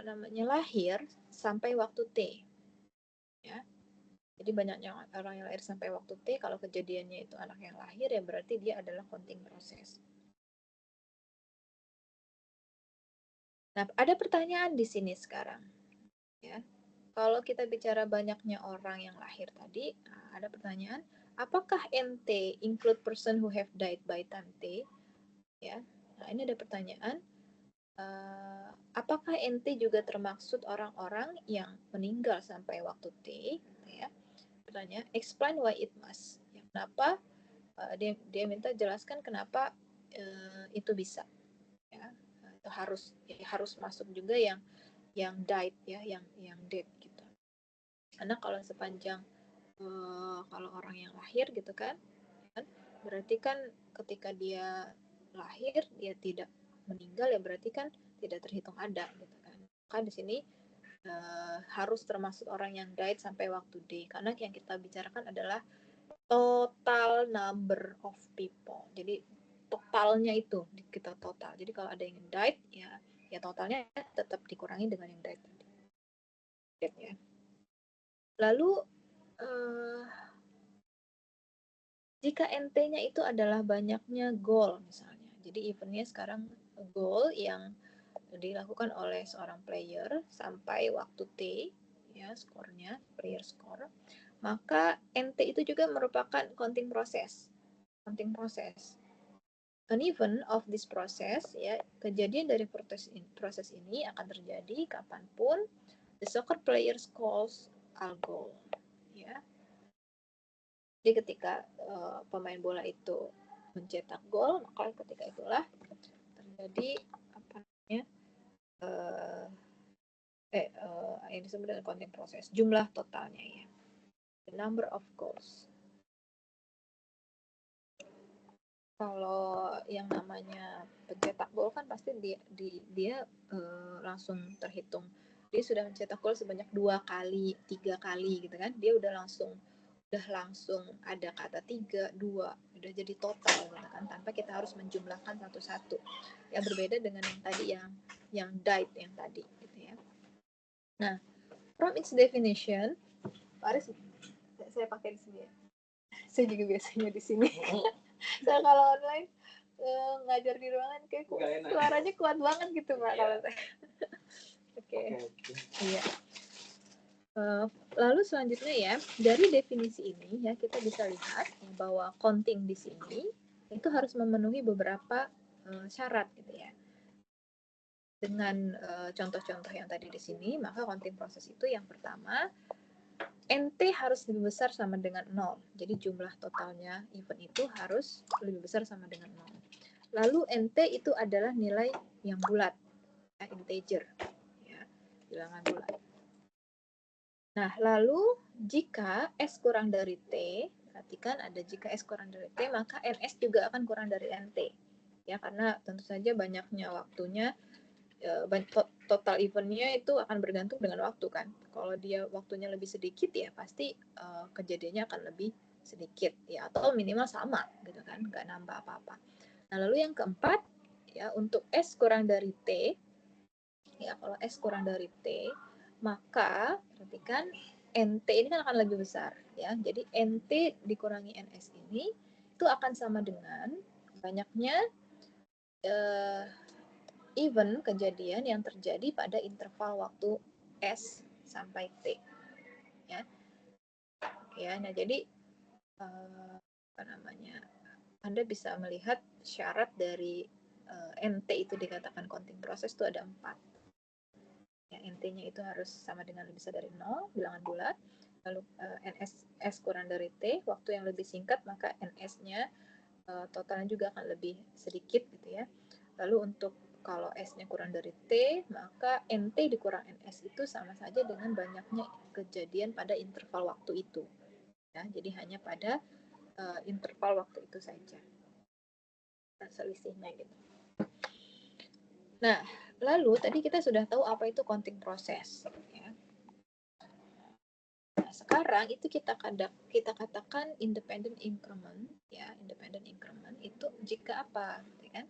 namanya lahir sampai waktu T ya. Jadi banyaknya orang yang lahir sampai waktu T, kalau kejadiannya itu anak yang lahir ya berarti dia adalah counting proses. Nah, ada pertanyaan di sini sekarang ya. Kalau kita bicara banyaknya orang yang lahir tadi, ada pertanyaan, apakah NT include person who have died by time T? Ya. Nah, ini ada pertanyaan, apakah NT juga termaksud orang-orang yang meninggal sampai waktu T? Ya. Pertanyaan, explain why it must. Ya, kenapa dia minta jelaskan kenapa itu bisa. Ya. Itu harus masuk juga yang died ya, yang dead gitu. Karena kalau sepanjang kalau orang yang lahir gitu kan, berarti kan ketika dia lahir dia tidak meninggal ya berarti kan tidak terhitung ada gitu kan. Maka di sini harus termasuk orang yang died sampai waktu D, karena yang kita bicarakan adalah total number of people. Jadi totalnya itu kita total. Jadi kalau ada yang died ya totalnya tetap dikurangi dengan yang died tadi. Ya. Lalu jika NT-nya itu adalah banyaknya goal misalnya. Jadi eventnya sekarang goal yang dilakukan oleh seorang player sampai waktu T ya, skornya player score, maka NT itu juga merupakan counting process. Counting process. An event of this process ya, kejadian dari proses ini akan terjadi kapanpun the soccer player scores a goal ya. Jadi ketika pemain bola itu mencetak gol, maka ketika itulah terjadi apa namanya yang disebut dengan counting process, jumlah totalnya ya, the number of goals. Kalau yang namanya pencetak gol kan pasti dia langsung terhitung. Dia sudah mencetak gol sebanyak 2 kali, 3 kali gitu kan. Dia udah langsung ada kata 3, 2, udah jadi total gitu kan, tanpa kita harus menjumlahkan satu-satu. Ya berbeda dengan yang tadi yang died yang tadi gitu ya. Nah, from its definition, Paris saya pakai di sini ya. Saya juga biasanya di sini. Saya kalau online ngajar di ruangan kayak suaranya kuat banget gitu Mbak kalau saya. Oke. Iya. Lalu selanjutnya ya, dari definisi ini ya kita bisa lihat ya, bahwa counting di sini itu harus memenuhi beberapa syarat gitu ya. Dengan contoh-contoh yang tadi di sini, maka counting proses itu yang pertama, NT harus lebih besar sama dengan 0. Jadi jumlah totalnya event itu harus lebih besar sama dengan 0. Lalu NT itu adalah nilai yang bulat, ya, integer, ya, bilangan bulat. Nah, lalu jika S kurang dari T, perhatikan ada jika S kurang dari T, maka NS juga akan kurang dari NT. ya, karena tentu saja banyaknya waktunya, total eventnya itu akan bergantung dengan waktu kan. Kalau dia waktunya lebih sedikit ya pasti kejadiannya akan lebih sedikit ya, atau minimal sama gitu kan, nggak nambah apa-apa. Nah lalu yang keempat ya, untuk S kurang dari T ya, kalau S kurang dari T maka perhatikan NT ini kan akan lebih besar ya, jadi NT dikurangi NS ini itu akan sama dengan banyaknya event kejadian yang terjadi pada interval waktu S sampai T ya. Ya, nah jadi apa namanya, Anda bisa melihat syarat dari NT itu dikatakan counting process itu ada 4. Ya, NT-nya itu harus sama dengan lebih besar dari 0, bilangan bulat. Lalu NS S kurang dari T, waktu yang lebih singkat maka NS-nya totalnya juga akan lebih sedikit gitu ya. Lalu untuk kalau S-nya kurang dari T, maka NT dikurang NS itu sama saja dengan banyaknya kejadian pada interval waktu itu. Ya, jadi hanya pada interval waktu itu saja selisihnya gitu. Nah, lalu tadi kita sudah tahu apa itu counting process. Ya. Nah, sekarang itu kita katakan independent increment, ya, independent increment itu jika apa, ya kan?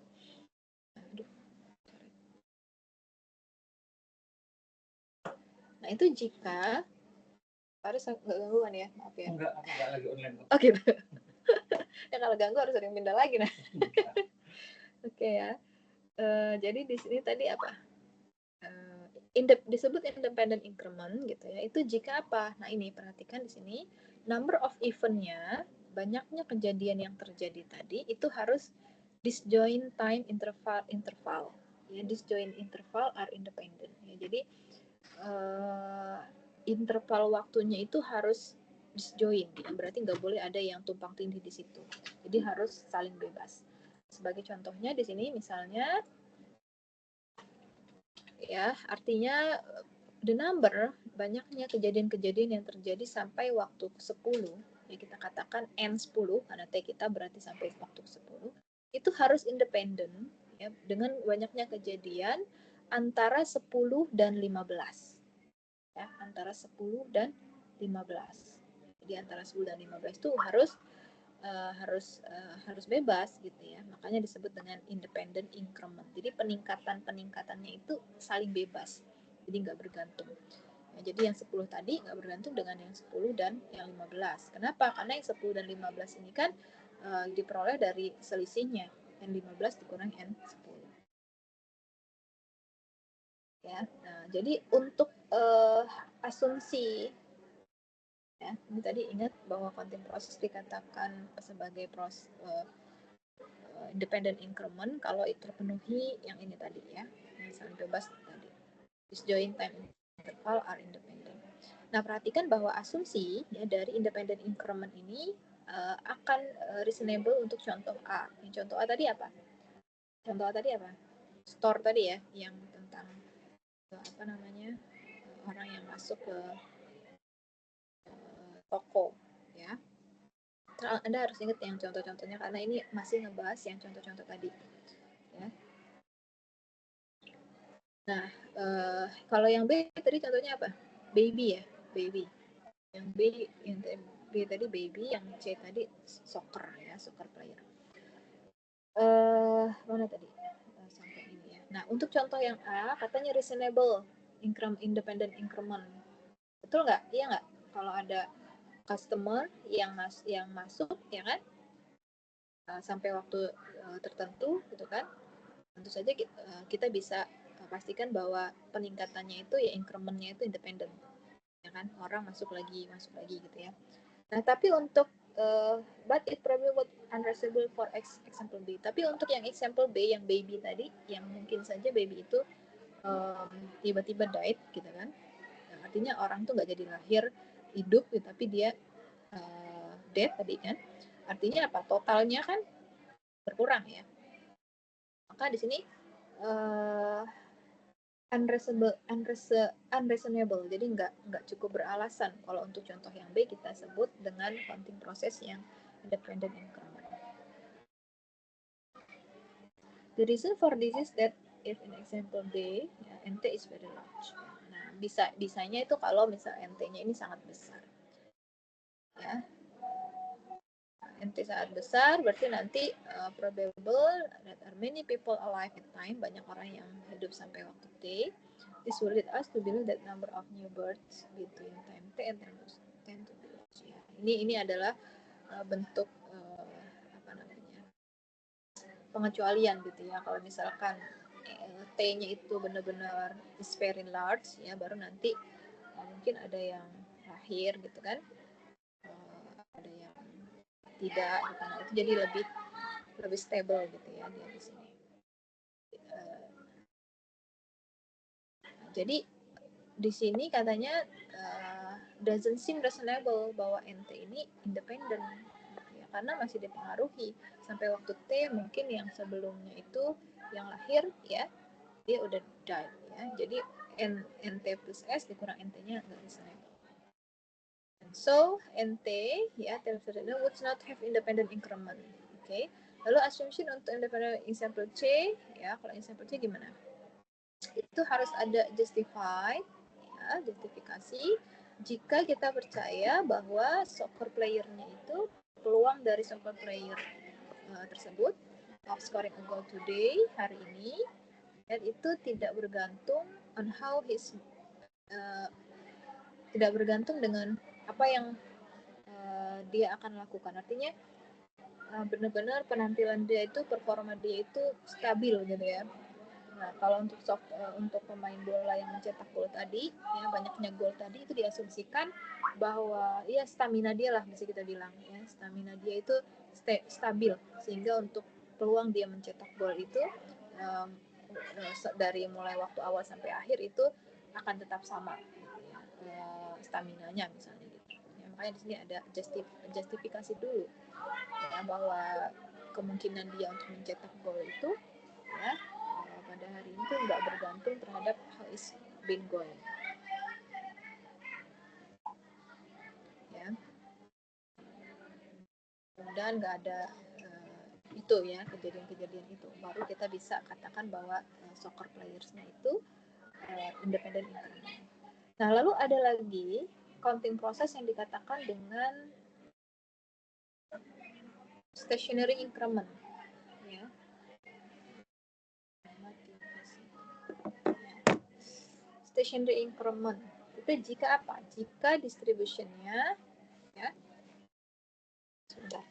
Nah, itu jika harus nggak gangguan ya, maaf ya. Enggak lagi online. Oh gitu. Ya kalau ganggu harus sering pindah lagi nah. Oke ya. Jadi di sini tadi apa? Disebut independent increment gitu ya. Itu jika apa? Nah ini perhatikan di sini number of event-nya, banyaknya kejadian yang terjadi tadi itu harus disjoint time interval. Ya, disjoint interval are independent. Ya, jadi interval waktunya itu harus disjoint, ya. Berarti nggak boleh ada yang tumpang tindih di situ. Jadi harus saling bebas. Sebagai contohnya di sini misalnya ya, artinya the number, banyaknya kejadian-kejadian yang terjadi sampai waktu ke-10, ya kita katakan N10 karena T kita berarti sampai waktu ke-10, itu harus independen ya, dengan banyaknya kejadian antara 10 dan 15. Ya, antara 10 dan 15. Jadi antara 10 dan 15 itu harus bebas gitu ya. Makanya disebut dengan independent increment. Jadi peningkatannya itu saling bebas. Jadi nggak bergantung. Nah, jadi yang 10 tadi nggak bergantung dengan yang 10 dan yang 15. Kenapa? Karena yang 10 dan 15 ini kan diperoleh dari selisihnya. N15 dikurang N10. Ya, nah, jadi untuk asumsi ya, ini tadi ingat bahwa counting process dikatakan sebagai independent increment kalau terpenuhi yang ini tadi ya, yang saling bebas tadi. Disjoint time interval are independent. Nah, perhatikan bahwa asumsi ya dari independent increment ini akan reasonable untuk contoh A. Yang contoh A tadi apa? Contoh A tadi apa? Store tadi ya, yang tentang apa namanya, orang yang masuk ke toko ya. Anda harus ingat yang contoh-contohnya karena ini masih ngebahas yang contoh-contoh tadi ya. Nah, kalau yang B tadi contohnya apa? Baby ya, baby. Yang B tadi baby, yang C tadi soccer ya, soccer player. Mana tadi? Sampai ini ya. Nah, untuk contoh yang A katanya reasonable independent increment. Betul nggak? Iya nggak? Kalau ada customer yang masuk ya kan, sampai waktu tertentu gitu kan, tentu saja kita bisa pastikan bahwa peningkatannya itu ya increment-nya itu independen ya kan, orang masuk lagi gitu ya. Nah tapi untuk but it probably would unreasonable for example B, tapi untuk yang example B yang baby tadi, yang mungkin saja baby itu tiba-tiba died gitu kan, nah, artinya orang tuh nggak jadi lahir hidup gitu, tapi dia dead tadi kan, artinya apa, totalnya kan berkurang ya. Maka di sini unreasonable, jadi nggak cukup beralasan kalau untuk contoh yang B kita sebut dengan counting process yang independent increment. The reason for this is that if in example D, ya, NT is very large. Nah, bisanya itu kalau misal NT-nya ini sangat besar. Ya. NT sangat besar berarti nanti probable that are many people alive at time, banyak orang yang hidup sampai waktu T. This will lead us to believe that number of new births between time T and time to be large. Ya. Ini adalah bentuk apa namanya, pengecualian gitu ya. Kalau misalkan T-nya itu benar-benar is very large ya, baru nanti mungkin ada yang lahir gitu kan, ada yang tidak gitu. Nah, itu jadi lebih stable gitu ya dia di sini. Jadi di sini katanya doesn't seem reasonable bahwa NT ini independent ya, karena masih dipengaruhi sampai waktu T mungkin yang sebelumnya itu yang lahir ya dia udah died ya. Jadi NT plus S dikurang NT-nya nggak reasonable. So NT ya would not have independent increment. Oke. Lalu assumption untuk independent example C ya, kalau example C gimana? Itu harus ada justified ya, justifikasi jika kita percaya bahwa soccer player-nya itu peluang dari soccer player tersebut of scoring a goal today hari ini dan itu tidak bergantung on how his tidak bergantung dengan apa yang dia akan lakukan. Artinya benar-benar penampilan dia itu, performa dia itu stabil gitu ya. Nah, kalau untuk pemain bola yang mencetak gol tadi, ya banyaknya gol tadi itu diasumsikan bahwa ya stamina dia lah bisa kita bilang ya, stamina dia itu stabil sehingga untuk peluang dia mencetak gol itu dari mulai waktu awal sampai akhir itu akan tetap sama gitu ya, staminanya misalnya gitu. Ya, makanya di sini ada justifikasi dulu ya bahwa kemungkinan dia untuk mencetak gol itu ya pada hari ini tuh nggak bergantung terhadap how is been going ya. Mudah-mudahan nggak ada itu ya kejadian-kejadian itu, baru kita bisa katakan bahwa soccer playersnya itu independent increment. Nah lalu ada lagi counting process yang dikatakan dengan stationary increment ya. Stationary increment itu jika apa? Jika distributionnya ya sebentar.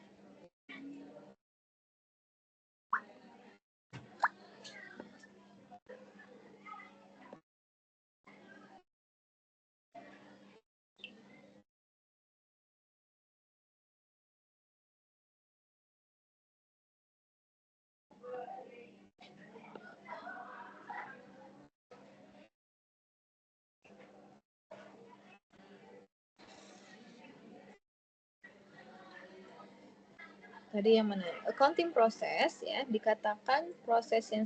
Tadi yang mana? Accounting process ya dikatakan proses yang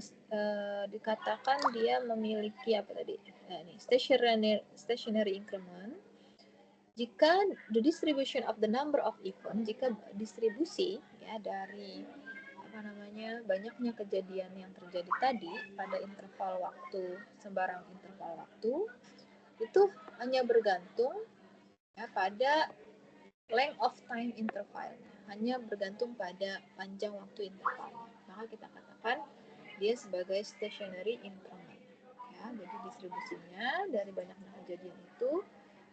dikatakan dia memiliki apa tadi? Ini stationary increment. Jika the distribution of the number of event, jika distribusi ya dari apa namanya banyaknya kejadian yang terjadi tadi pada interval waktu sembarang interval waktu itu hanya bergantung ya pada length of time interval, hanya bergantung pada panjang waktu intervalnya. Maka kita katakan dia sebagai stationary increment. Ya, jadi distribusinya dari banyaknya kejadian itu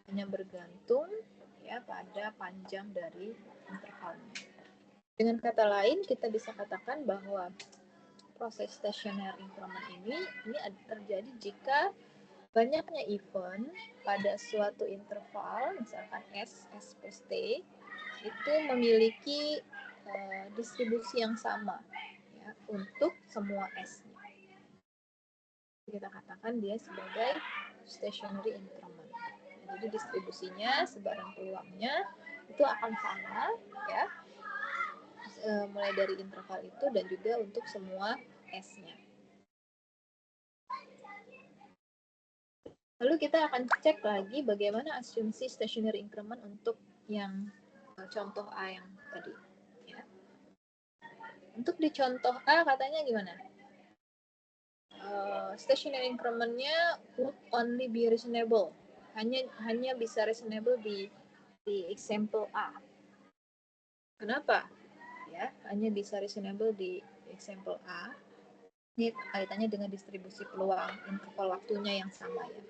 hanya bergantung ya pada panjang dari intervalnya. Dengan kata lain, kita bisa katakan bahwa proses stationary increment ini terjadi jika banyaknya event pada suatu interval, misalkan S plus T, itu memiliki distribusi yang sama ya, untuk semua S-nya. Kita katakan dia sebagai stationary increment. Jadi distribusinya, sebaran peluangnya itu akan sama ya, mulai dari interval itu dan juga untuk semua S-nya. Lalu kita akan cek lagi bagaimana asumsi stationary increment untuk yang contoh A yang tadi. Ya. Untuk di contoh A katanya gimana? stationary increment-nya would only be reasonable. Hanya bisa reasonable di example A. Kenapa? Ya, hanya bisa reasonable di example A. Ini kaitannya dengan distribusi peluang interval waktunya yang sama ya.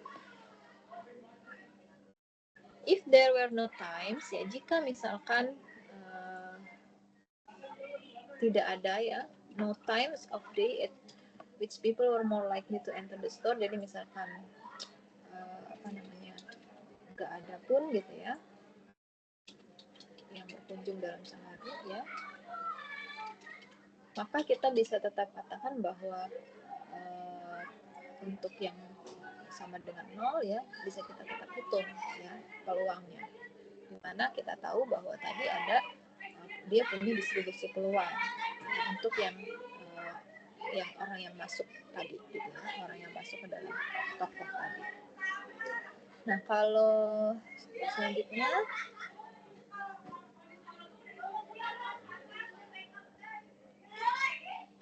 If there were no times, ya jika misalkan tidak ada ya, no times of day at which people were more likely to enter the store. Jadi misalkan nggak ada pun gitu ya yang berkunjung dalam sehari ya, maka kita bisa tetap katakan bahwa untuk yang sama dengan 0 ya bisa kita tetap hitung ya peluangnya, dimana kita tahu bahwa tadi ada dia punya distribusi peluang untuk yang orang yang masuk tadi gitu ya, orang yang masuk ke dalam tokoh tadi. Nah, kalau selanjutnya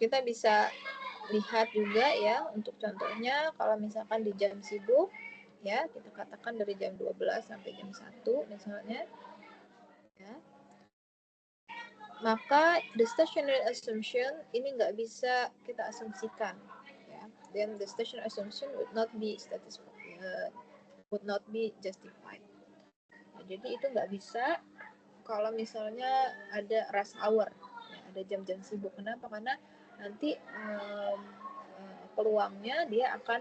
kita bisa lihat juga ya, untuk contohnya kalau misalkan di jam sibuk ya, kita katakan dari jam 12 sampai jam 1 misalnya ya, maka the stationary assumption ini nggak bisa kita asumsikan ya, then the stationary assumption would not be justified. Nah, jadi itu nggak bisa kalau misalnya ada rush hour ya, ada jam-jam sibuk. Kenapa? Karena nanti peluangnya dia akan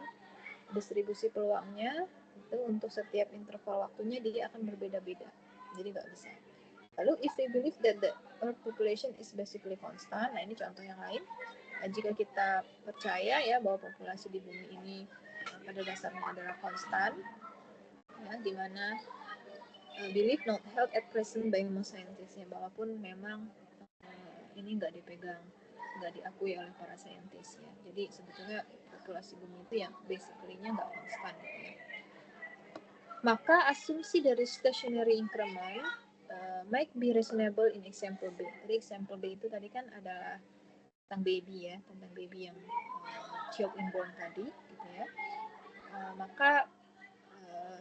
distribusi peluangnya itu untuk setiap interval waktunya dia akan berbeda-beda, jadi nggak bisa. Lalu if we believe that the earth population is basically constant, nah ini contoh yang lain. Nah, jika kita percaya ya bahwa populasi di bumi ini pada dasarnya adalah konstan ya, dimana belief not held at present by most scientists ya, walaupun memang ini nggak diakui oleh para saintis ya. Jadi sebetulnya populasi bumi itu yang basically-nya nggak konstan gitu ya. Maka asumsi dari stationary increment might be reasonable in example B. Jadi example B itu tadi kan adalah tentang baby ya, tentang baby yang child inborn tadi gitu ya. Maka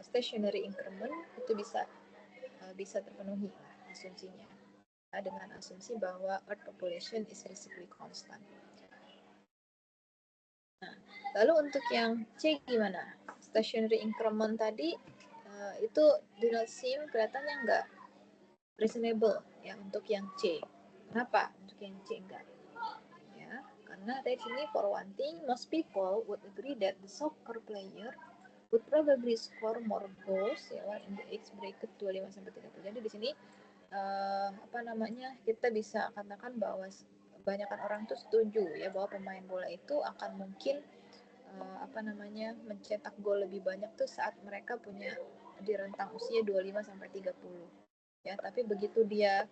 stationary increment itu bisa terpenuhi lah asumsinya dengan asumsi bahwa earth population is basically constant. Nah, lalu untuk yang C gimana? Stationary increment tadi itu do not seem kelihatannya nggak reasonable ya untuk yang C. Kenapa? Untuk yang C enggak? Ya, karena dari sini for one thing, most people would agree that the soccer player would probably score more goals ya in the age bracket 25 sampai 30. Jadi di sini kita bisa katakan bahwa kebanyakan orang tuh setuju ya bahwa pemain bola itu akan mungkin mencetak gol lebih banyak tuh saat mereka punya di rentang usia 25 sampai 30. Ya, tapi begitu dia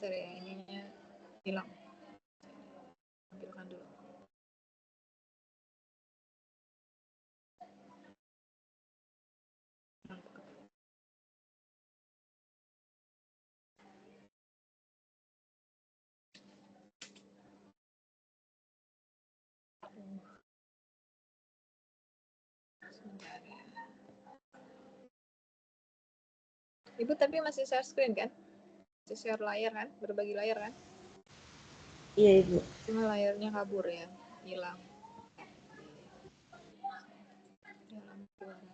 ininya hilang. Ambilkan dulu. Ibu tapi masih share screen kan? Masih share layar kan? Berbagi layar kan? Iya Ibu. Cuma layarnya kabur ya, hilang. Dalam 200.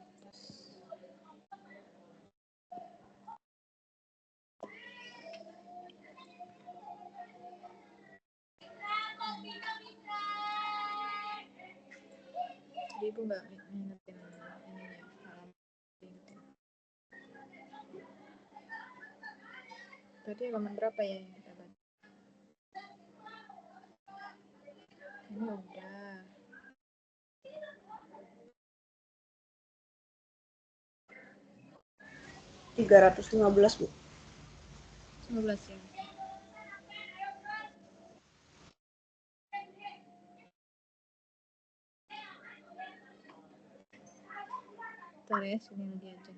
Jadi Ibu nggak ngingetin ininya, tadi halaman berapa ya yang kita baca? Ini udah. -315 Bu. 15 ya. Bentar ya, sini lagi aja.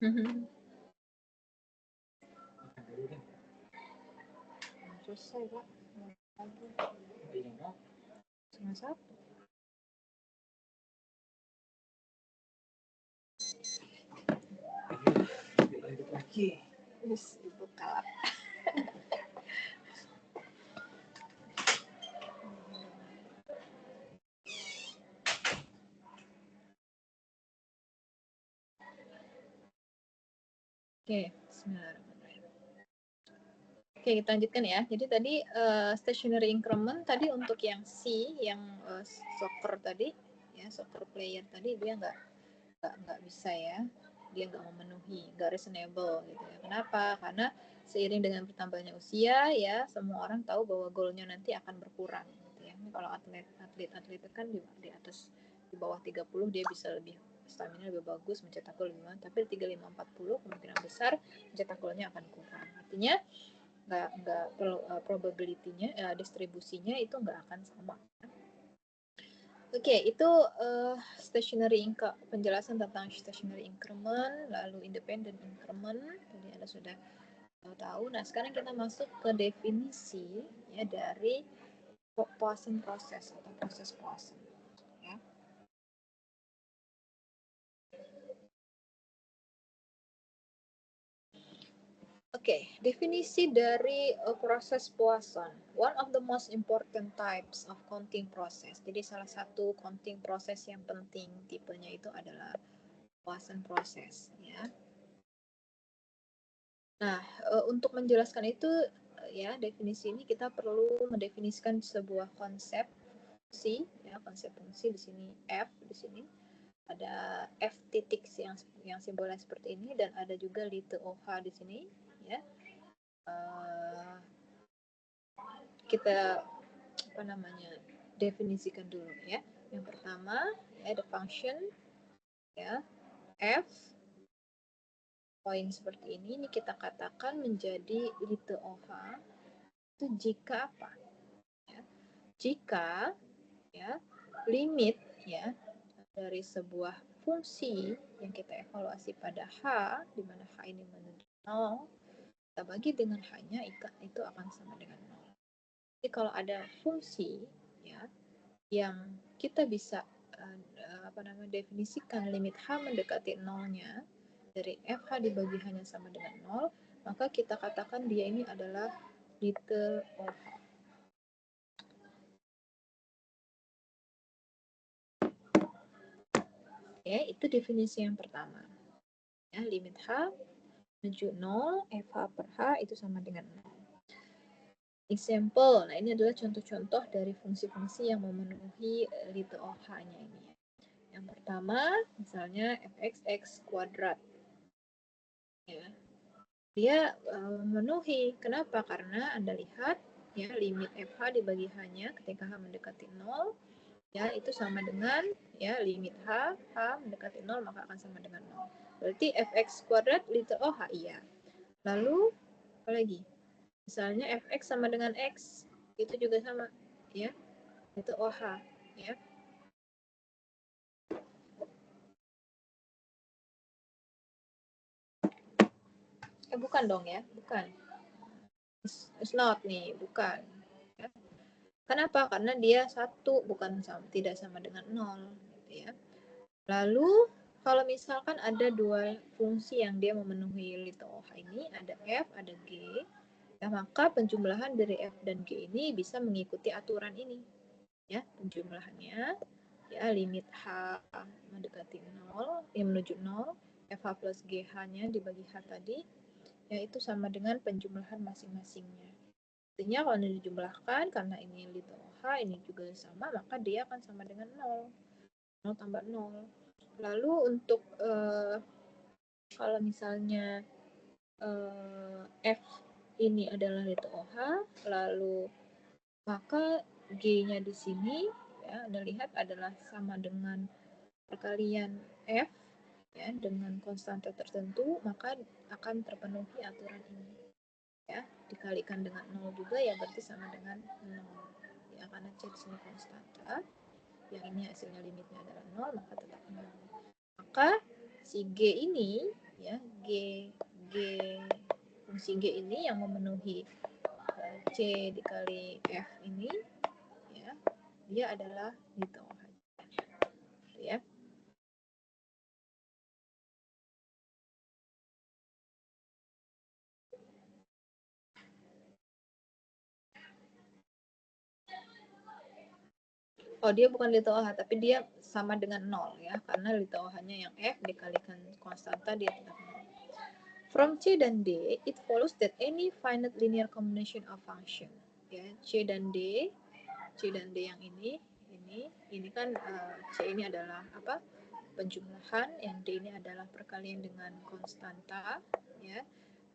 Selesai, Pak. Lagi. Setengah satu. Yes, Ibu kalap. Oke, bismillahirrahmanirrahim. Oke, kita lanjutkan ya. Jadi tadi stationary increment tadi untuk yang C, yang soccer tadi, ya soccer player tadi dia nggak bisa ya, dia nggak memenuhi, nggak reasonable gitu ya. Kenapa? Karena seiring dengan bertambahnya usia ya, semua orang tahu bahwa goalnya nanti akan berkurang gitu ya. Kalau atlet itu kan di atas, di bawah 30 dia bisa lebih stamina lebih bagus, mencetak gol lebih banyak, tapi 35 40 kemungkinan besar mencetak golnya akan kurang. Artinya nggak probability-nya, distribusinya itu nggak akan sama. Oke, itu stationary income, penjelasan tentang stationary increment, lalu independent increment. Tadi Anda sudah tahu. Nah, sekarang kita masuk ke definisi ya dari Poisson process atau proses Poisson. Ya. Oke, definisi dari proses Poisson. One of the most important types of counting process. Jadi salah satu counting process yang penting tipenya itu adalah Poisson process. Ya. Nah, untuk menjelaskan itu ya definisi ini kita perlu mendefinisikan sebuah konsep fungsi ya, konsep fungsi di sini f, di sini ada f titik yang simbolnya seperti ini, dan ada juga lite OH di sini ya. Kita definisikan dulu ya. Yang pertama ya, the function ya f poin seperti ini kita katakan menjadi lite OH itu jika apa ya? Jika ya limit ya dari sebuah fungsi yang kita evaluasi pada H, di mana H ini menuju 0, kita bagi dengan H-nya, itu akan sama dengan 0. Jadi kalau ada fungsi ya yang kita bisa definisikan limit H mendekati 0-nya dari FH dibagi H-nya sama dengan 0, maka kita katakan dia ini adalah lite OH. Ya, itu definisi yang pertama. Ya, limit H menuju 0, FH per H itu sama dengan 0. Example, nah ini adalah contoh-contoh dari fungsi-fungsi yang memenuhi lite OH-nya ini. Yang pertama, misalnya fx kuadrat. Ya. Dia memenuhi. Kenapa? Karena Anda lihat ya limit FH dibagi H-nya ketika H mendekati 0 ya itu sama dengan ya limit H mendekati 0 maka akan sama dengan 0. Berarti fx kuadrat lite OH iya. Lalu apa lagi? Misalnya fx sama dengan x itu juga sama ya lite OH ya. Bukan dong ya, bukan. It's not nih, bukan. Ya. Kenapa? Karena dia satu, bukan tidak sama dengan 0. Gitu ya. Lalu, kalau misalkan ada dua fungsi yang dia memenuhi lite OH ini, ada F, ada G, ya, maka penjumlahan dari F dan G ini bisa mengikuti aturan ini. Ya, penjumlahannya, ya limit H mendekati 0, menuju 0, FH plus GH-nya dibagi H tadi, yaitu sama dengan penjumlahan masing-masingnya. Artinya kalau ini dijumlahkan, karena ini lite OH, ini juga sama, maka dia akan sama dengan 0. 0 tambah 0. Lalu untuk kalau misalnya F ini adalah lite OH, lalu maka G-nya di sini, ya, Anda lihat adalah sama dengan perkalian F, ya, dengan konstanta tertentu, maka akan terpenuhi aturan ini. Ya, dikalikan dengan 0 juga ya berarti sama dengan 0. Ya, karena C di sini konstanta, yang ini hasilnya limitnya adalah 0, maka tetap 0. Maka si G ini ya G fungsi G ini yang memenuhi C dikali F ini, ya, dia adalah di TOH, ya. Oh, dia bukan little OH, tapi dia sama dengan 0 ya, karena little OH-nya yang F dikalikan konstanta dia tetap 0. From C dan D, it follows that any finite linear combination of function, ya, C dan D yang ini kan C ini adalah apa? Penjumlahan, yang D ini adalah perkalian dengan konstanta, ya.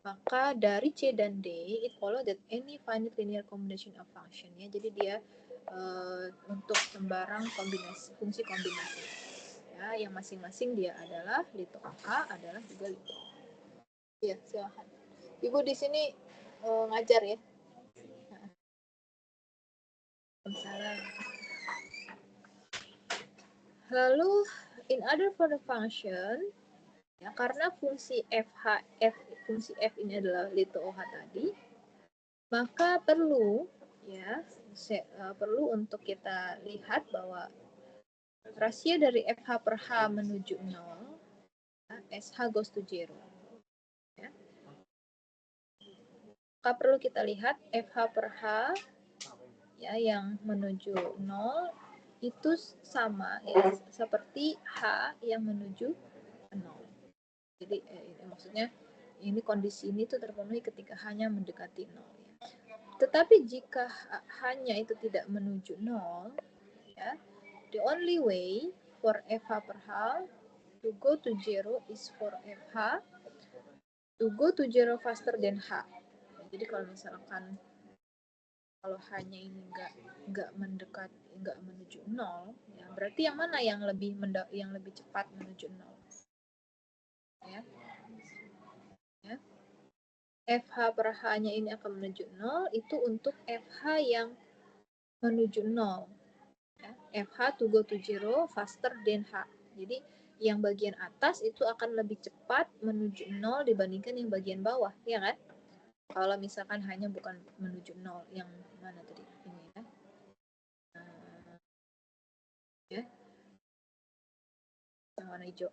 Maka dari C dan D, it follow that any finite linear combination of function, ya. Jadi dia untuk sembarang kombinasi, fungsi kombinasi, ya, yang masing-masing dia adalah little A adalah juga little. Ya, silahkan. Ibu di sini ngajar ya. Salam. Lalu in order for the function, ya, karena fungsi fungsi f ini adalah little OH tadi, maka perlu, ya, perlu untuk kita lihat bahwa rasio dari FH per H menuju 0, ya, SH goes to 0. Ya. Maka perlu kita lihat FH per H, ya, yang menuju 0 itu sama, ya, seperti H yang menuju 0. Jadi maksudnya ini kondisi ini tuh terpenuhi ketika hanya mendekati 0. Ya. Tetapi jika hanya itu tidak menuju 0, ya, the only way for FH per H to go to 0 is for FH to go to 0 faster than H. Jadi kalau misalkan kalau hanya ini nggak mendekat, nggak menuju 0, ya, berarti yang mana yang lebih cepat menuju 0? Ya. Ya. FH per H-nya ini akan menuju 0, itu untuk FH yang menuju 0. Ya. FH to go to 0 faster than H. Jadi yang bagian atas itu akan lebih cepat menuju 0 dibandingkan yang bagian bawah, ya kan? Kalau misalkan hanya bukan menuju 0, yang mana tadi? Ini ya. Ya. Yang warna hijau.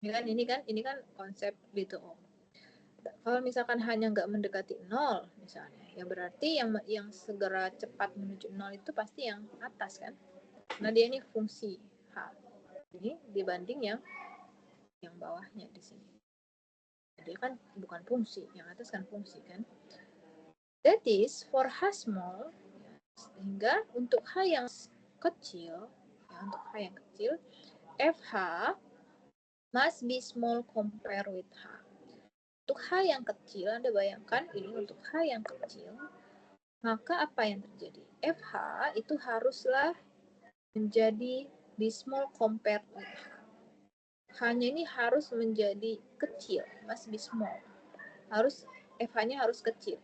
Ini kan konsep little O. Kalau misalkan hanya nggak mendekati 0 misalnya, ya berarti yang segera cepat menuju 0 itu pasti yang atas kan. Nah, dia ini fungsi H. Ini dibanding yang bawahnya di sini. Dia kan bukan fungsi, yang atas kan fungsi kan. That is for H small, ya, sehingga untuk H yang kecil, ya, untuk H yang kecil, FH must be small compare with H. Untuk H yang kecil, Anda bayangkan ini untuk H yang kecil, maka apa yang terjadi? FH itu haruslah menjadi be small compared with H. H-nya ini harus menjadi kecil, must be small. FH-nya harus kecil.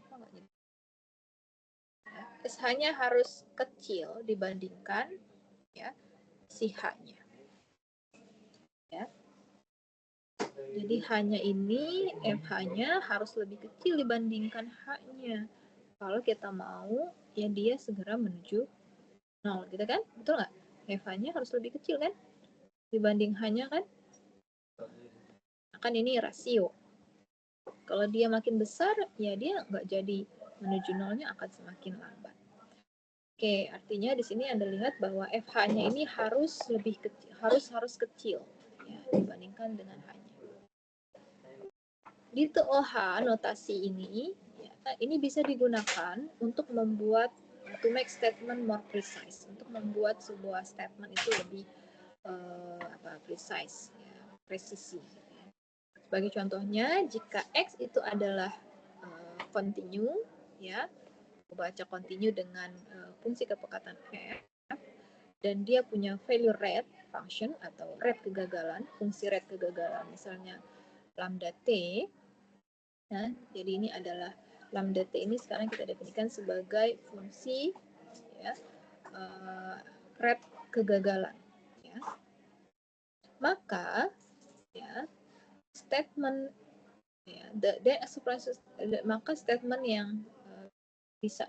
SH-nya harus kecil dibandingkan, ya, si H-nya. Ya. Jadi hanya ini FH-nya harus lebih kecil dibandingkan H-nya. Kalau kita mau ya dia segera menuju 0 gitu kan? Betul nggak? FH-nya harus lebih kecil kan? Dibanding H-nya kan? Kan ini rasio. Kalau dia makin besar ya dia nggak jadi menuju 0-nya akan semakin lambat. Oke, artinya di sini Anda lihat bahwa FH-nya ini harus lebih kecil, harus kecil ya, dibandingkan dengan H-nya. Di TOH notasi ini, ya, ini bisa digunakan untuk membuat to make statement more precise, untuk membuat sebuah statement itu lebih precise, ya, presisi. Ya. Sebagai contohnya, jika X itu adalah continue, ya, baca continue dengan fungsi kepekatan F, dan dia punya value rate function atau rate kegagalan, fungsi rate kegagalan misalnya lambda T. Nah, jadi ini adalah lambda T ini sekarang kita definisikan sebagai fungsi, ya, rate kegagalan. Ya. Maka, ya, statement ya, maka statement yang bisa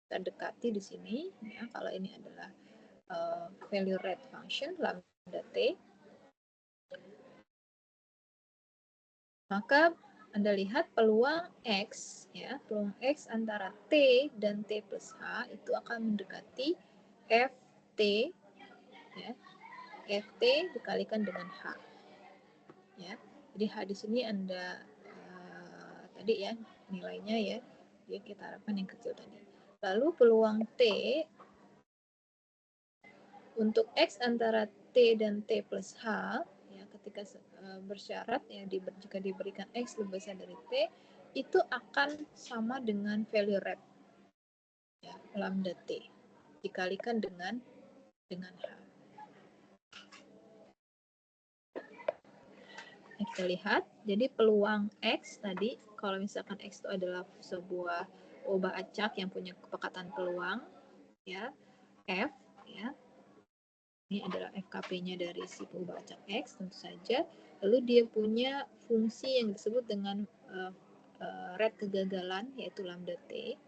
terdekati di sini ya, kalau ini adalah value rate function lambda t, maka Anda lihat peluang X ya, peluang X antara T dan T plus H itu akan mendekati Ft ya, Ft dikalikan dengan H ya. Jadi H di sini Anda tadi ya nilainya ya, dia kita harapkan yang kecil tadi. Lalu peluang T untuk X antara T dan T plus H ya, ketika bersyarat ya jika diberikan X lebih besar dari T, itu akan sama dengan value rate ya, lambda T dikalikan dengan H. Kita lihat, jadi peluang X tadi, kalau misalkan X itu adalah sebuah obah acak yang punya kepekatan peluang, ya, F, ya, ini adalah FKP-nya dari si obah acak X, tentu saja, lalu dia punya fungsi yang disebut dengan rate kegagalan, yaitu lambda T,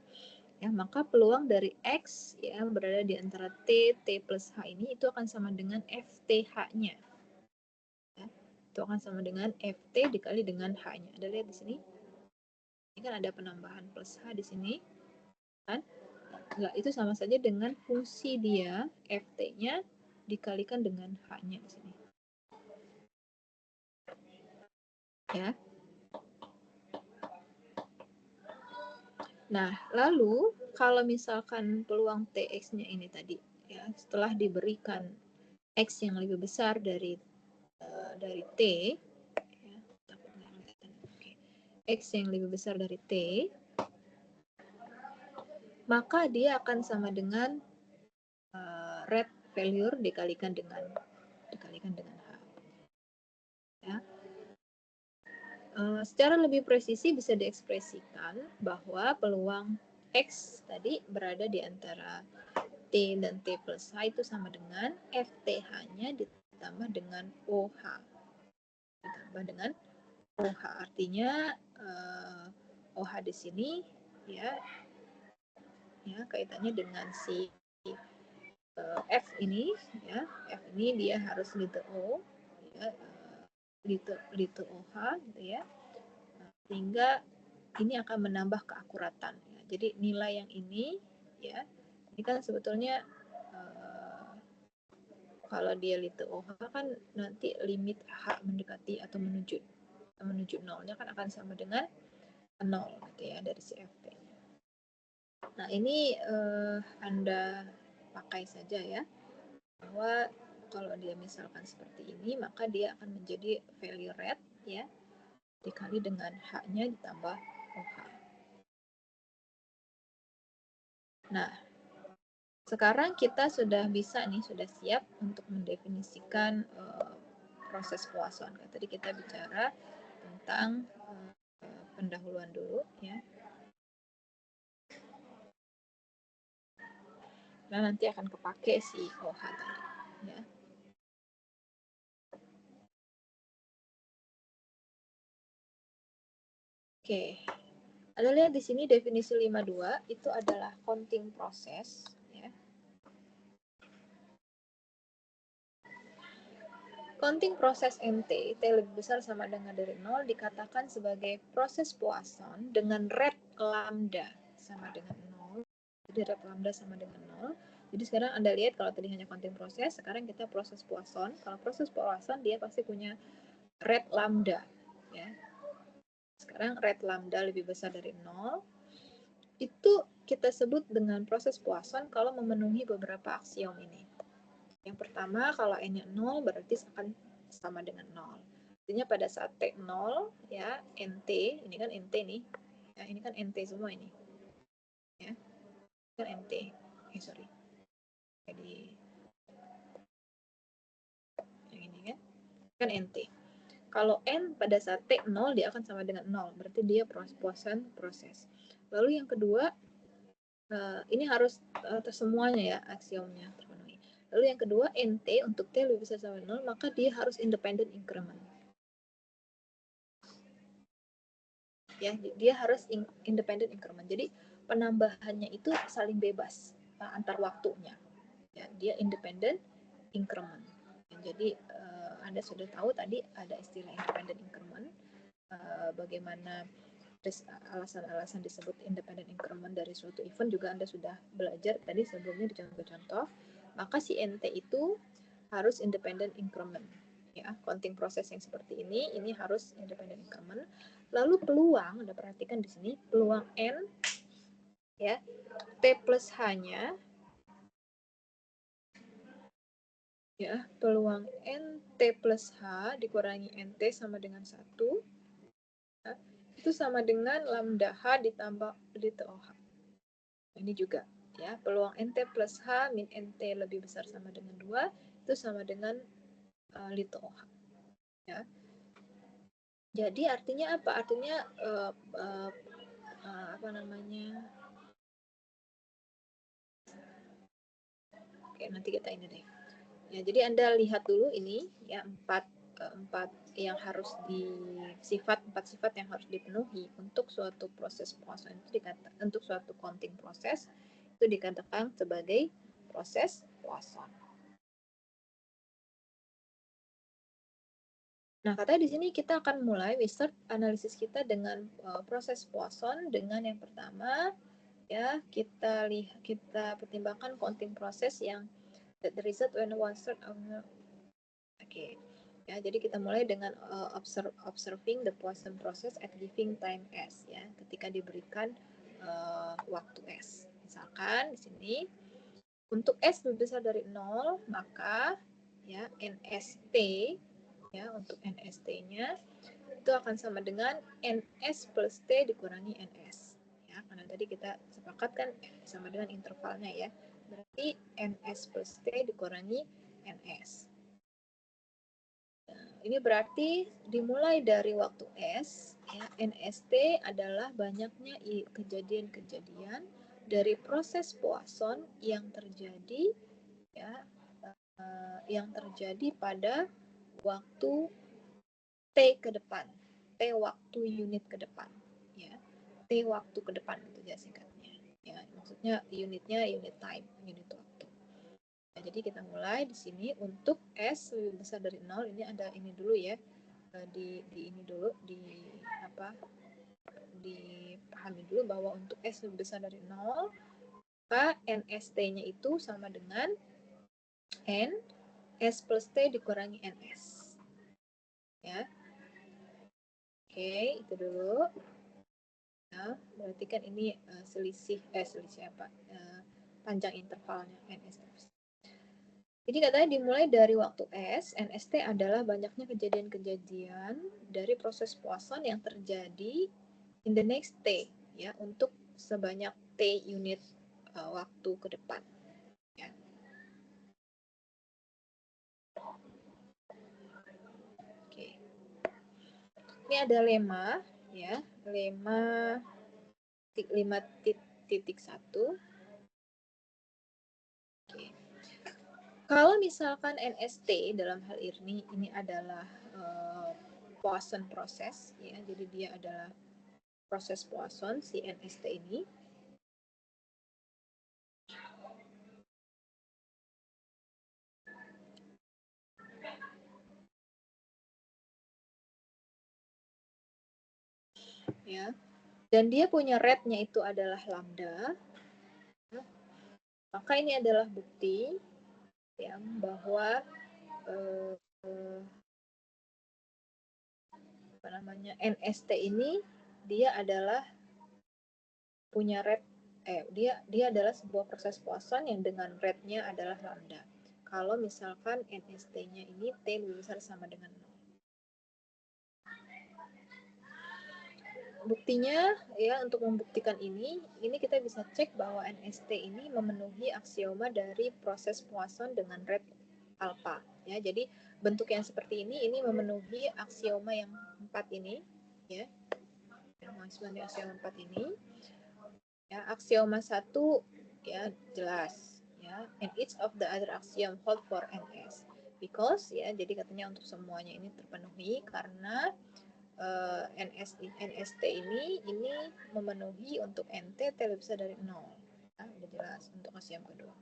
ya, maka peluang dari X yang berada di antara T plus H ini, itu akan sama dengan FTH-nya. Itu akan sama dengan Ft dikali dengan H-nya. Ada lihat di sini? Ini kan ada penambahan plus H di sini. Kan? Nah, itu sama saja dengan fungsi dia, Ft-nya dikalikan dengan H-nya di sini. Ya. Nah, lalu kalau misalkan peluang Tx-nya ini tadi, ya, setelah diberikan X yang lebih besar dari T, ya, X yang lebih besar dari T, maka dia akan sama dengan rate failure dikalikan dengan H. Ya. Secara lebih presisi bisa diekspresikan bahwa peluang X tadi berada di antara T dan T plus H itu sama dengan FTH-nya ditambah dengan OH. Ditambah dengan OH, artinya OH di sini ya kaitannya dengan si F ini ya, F ini dia harus liter O ya, liter OH gitu ya, sehingga ini akan menambah keakuratan ya. Jadi nilai yang ini ya, ini kan sebetulnya kalau dia liter OH kan nanti limit H mendekati atau menuju nolnya kan akan sama dengan 0 gitu ya dari si Ft-nya. Nah ini Anda pakai saja ya, bahwa kalau dia misalkan seperti ini, maka dia akan menjadi value rate ya, dikali dengan H-nya ditambah OH. Nah, sekarang kita sudah bisa nih, sudah siap untuk mendefinisikan proses Poisson. Tadi kita bicara tentang pendahuluan dulu ya. Nah, nanti akan kepake si OH tadi ya. Oke. Anda lihat di sini definisi 52 itu adalah counting process ya. Counting proses NT, T lebih besar sama dengan dari 0, dikatakan sebagai proses Poisson dengan rate lambda sama dengan 0. Jadi rate lambda sama dengan 0. Jadi sekarang Anda lihat kalau tadi hanya counting proses, sekarang kita proses Poisson. Kalau proses Poisson dia pasti punya rate lambda ya. Sekarang rate lambda lebih besar dari 0. Itu kita sebut dengan proses Poisson kalau memenuhi beberapa aksiom ini. Yang pertama, kalau n-nya 0 berarti akan sama dengan 0. Artinya pada saat T 0 ya, NT, ini kan NT nih. Ya, ini kan NT semua ini. Ya. Kan NT. Sorry. Jadi yang ini kan. Kan NT. Kalau N pada saat T 0 dia akan sama dengan 0. Berarti dia Poisson proses. Lalu yang kedua, ini harus semuanya ya aksiomnya terpenuhi. Lalu yang kedua, NT untuk T lebih besar sama 0, maka dia harus independent increment. ya, dia harus independent increment. Jadi penambahannya itu saling bebas antar waktunya, ya, dia independent increment. Jadi Anda sudah tahu tadi ada istilah independent increment, bagaimana alasan-alasan disebut independent increment dari suatu event juga Anda sudah belajar tadi sebelumnya di contoh-contoh. Maka si NT itu harus independent increment, ya, counting proses yang seperti ini harus independent increment. Lalu peluang, Anda perhatikan di sini peluang N, ya, T plus H-nya, ya, peluang NT plus H dikurangi NT sama dengan 1, ya, itu sama dengan lambda H ditambah little H. Ini juga, ya, peluang NT plus H min NT lebih besar sama dengan 2, itu sama dengan little H. Ya. Jadi artinya apa? Artinya apa namanya? Oke, nanti kita ini deh. Ya, jadi Anda lihat dulu ini, ya, empat yang harus empat sifat yang harus dipenuhi untuk suatu proses Poisson itu untuk suatu counting proses itu dikatakan sebagai proses Poisson. Nah, katanya di sini kita akan mulai start analisis kita dengan proses Poisson dengan yang pertama, ya, kita pertimbangkan counting proses yang the result when one third of the ya, jadi kita mulai dengan observing the Poisson process at giving time s, ya, ketika diberikan waktu s. Misalkan di sini untuk s lebih besar dari 0, maka, ya, NST, ya, untuk NST-nya itu akan sama dengan NS plus T dikurangi NS, ya, karena tadi kita sepakatkan sama dengan intervalnya, ya, berarti NS plus T dikurangi NS. Ini berarti dimulai dari waktu S, ya, NST adalah banyaknya kejadian-kejadian dari proses Poisson yang terjadi, ya, yang terjadi pada waktu T ke depan, T waktu unit ke depan, ya, T waktu ke depan gitu ya singkatnya, ya, maksudnya unitnya unit time, unit waktu. Nah, jadi kita mulai di sini untuk S lebih besar dari 0, ini ada ini dulu, ya, di ini dulu, dipahami dulu bahwa untuk S lebih besar dari 0, maka NST-nya itu sama dengan N S plus T dikurangi NS, ya. Oke, itu dulu. Nah, berarti kan ini selisih apa? Panjang intervalnya NS. Jadi katanya dimulai dari waktu S, NST adalah banyaknya kejadian-kejadian dari proses Poisson yang terjadi in the next T, ya, untuk sebanyak T unit waktu ke depan, ya. Oke. Ini ada lemma, ya, lemma 5.1. Oke. Kalau misalkan NST dalam hal ini adalah Poisson proses, ya, jadi dia adalah proses Poisson si NST ini. Ya, dan dia punya rate-nya itu adalah lambda, maka ini adalah bukti, ya, bahwa NST ini dia adalah punya rate, dia adalah sebuah proses Poisson yang dengan rate-nya adalah lambda. Kalau misalkan NST-nya ini T lebih besar sama dengan 0. Buktinya, ya, untuk membuktikan ini kita bisa cek bahwa NST ini memenuhi aksioma dari proses Poisson dengan rate alpha, ya. Jadi bentuk yang seperti ini memenuhi aksioma yang 4 ini, ya. Memenuhi aksioma 4 ini. Ya, aksioma 1, ya, jelas, ya, and each of the other axiom hold for NS because, ya, jadi katanya untuk semuanya ini terpenuhi karena NST ini memenuhi untuk NT T lebih besar dari 0. Nah, udah jelas untuk aksiom kedua.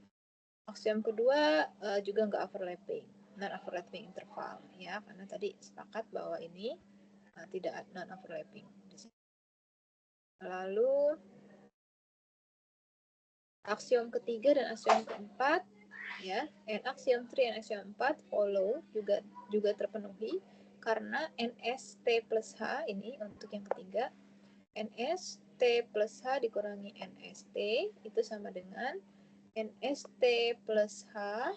Aksiom kedua juga nggak overlapping, non overlapping interval ya, karena tadi sepakat bahwa ini tidak non overlapping. Lalu aksiom ketiga dan aksiom keempat ya, and axiom 3 and axiom 4 follow juga terpenuhi karena NST plus H ini untuk yang ketiga, NST plus H dikurangi NST itu sama dengan NST plus H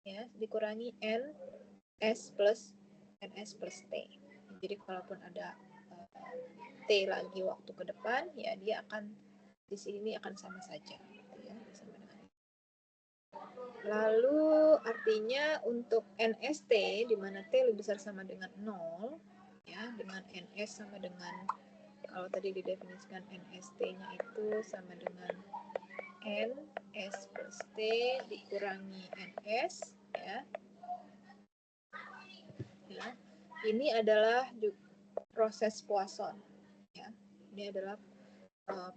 ya dikurangi NS plus T. Jadi kalaupun ada T lagi waktu ke depan ya dia akan di sini akan sama saja ya, sama dengan. Lalu artinya untuk NST di mana T lebih besar sama dengan 0 ya, dengan NS sama dengan, kalau tadi didefinisikan NST-nya itu sama dengan NS plus T dikurangi NS ya. Ini adalah proses Poisson ya. Ini adalah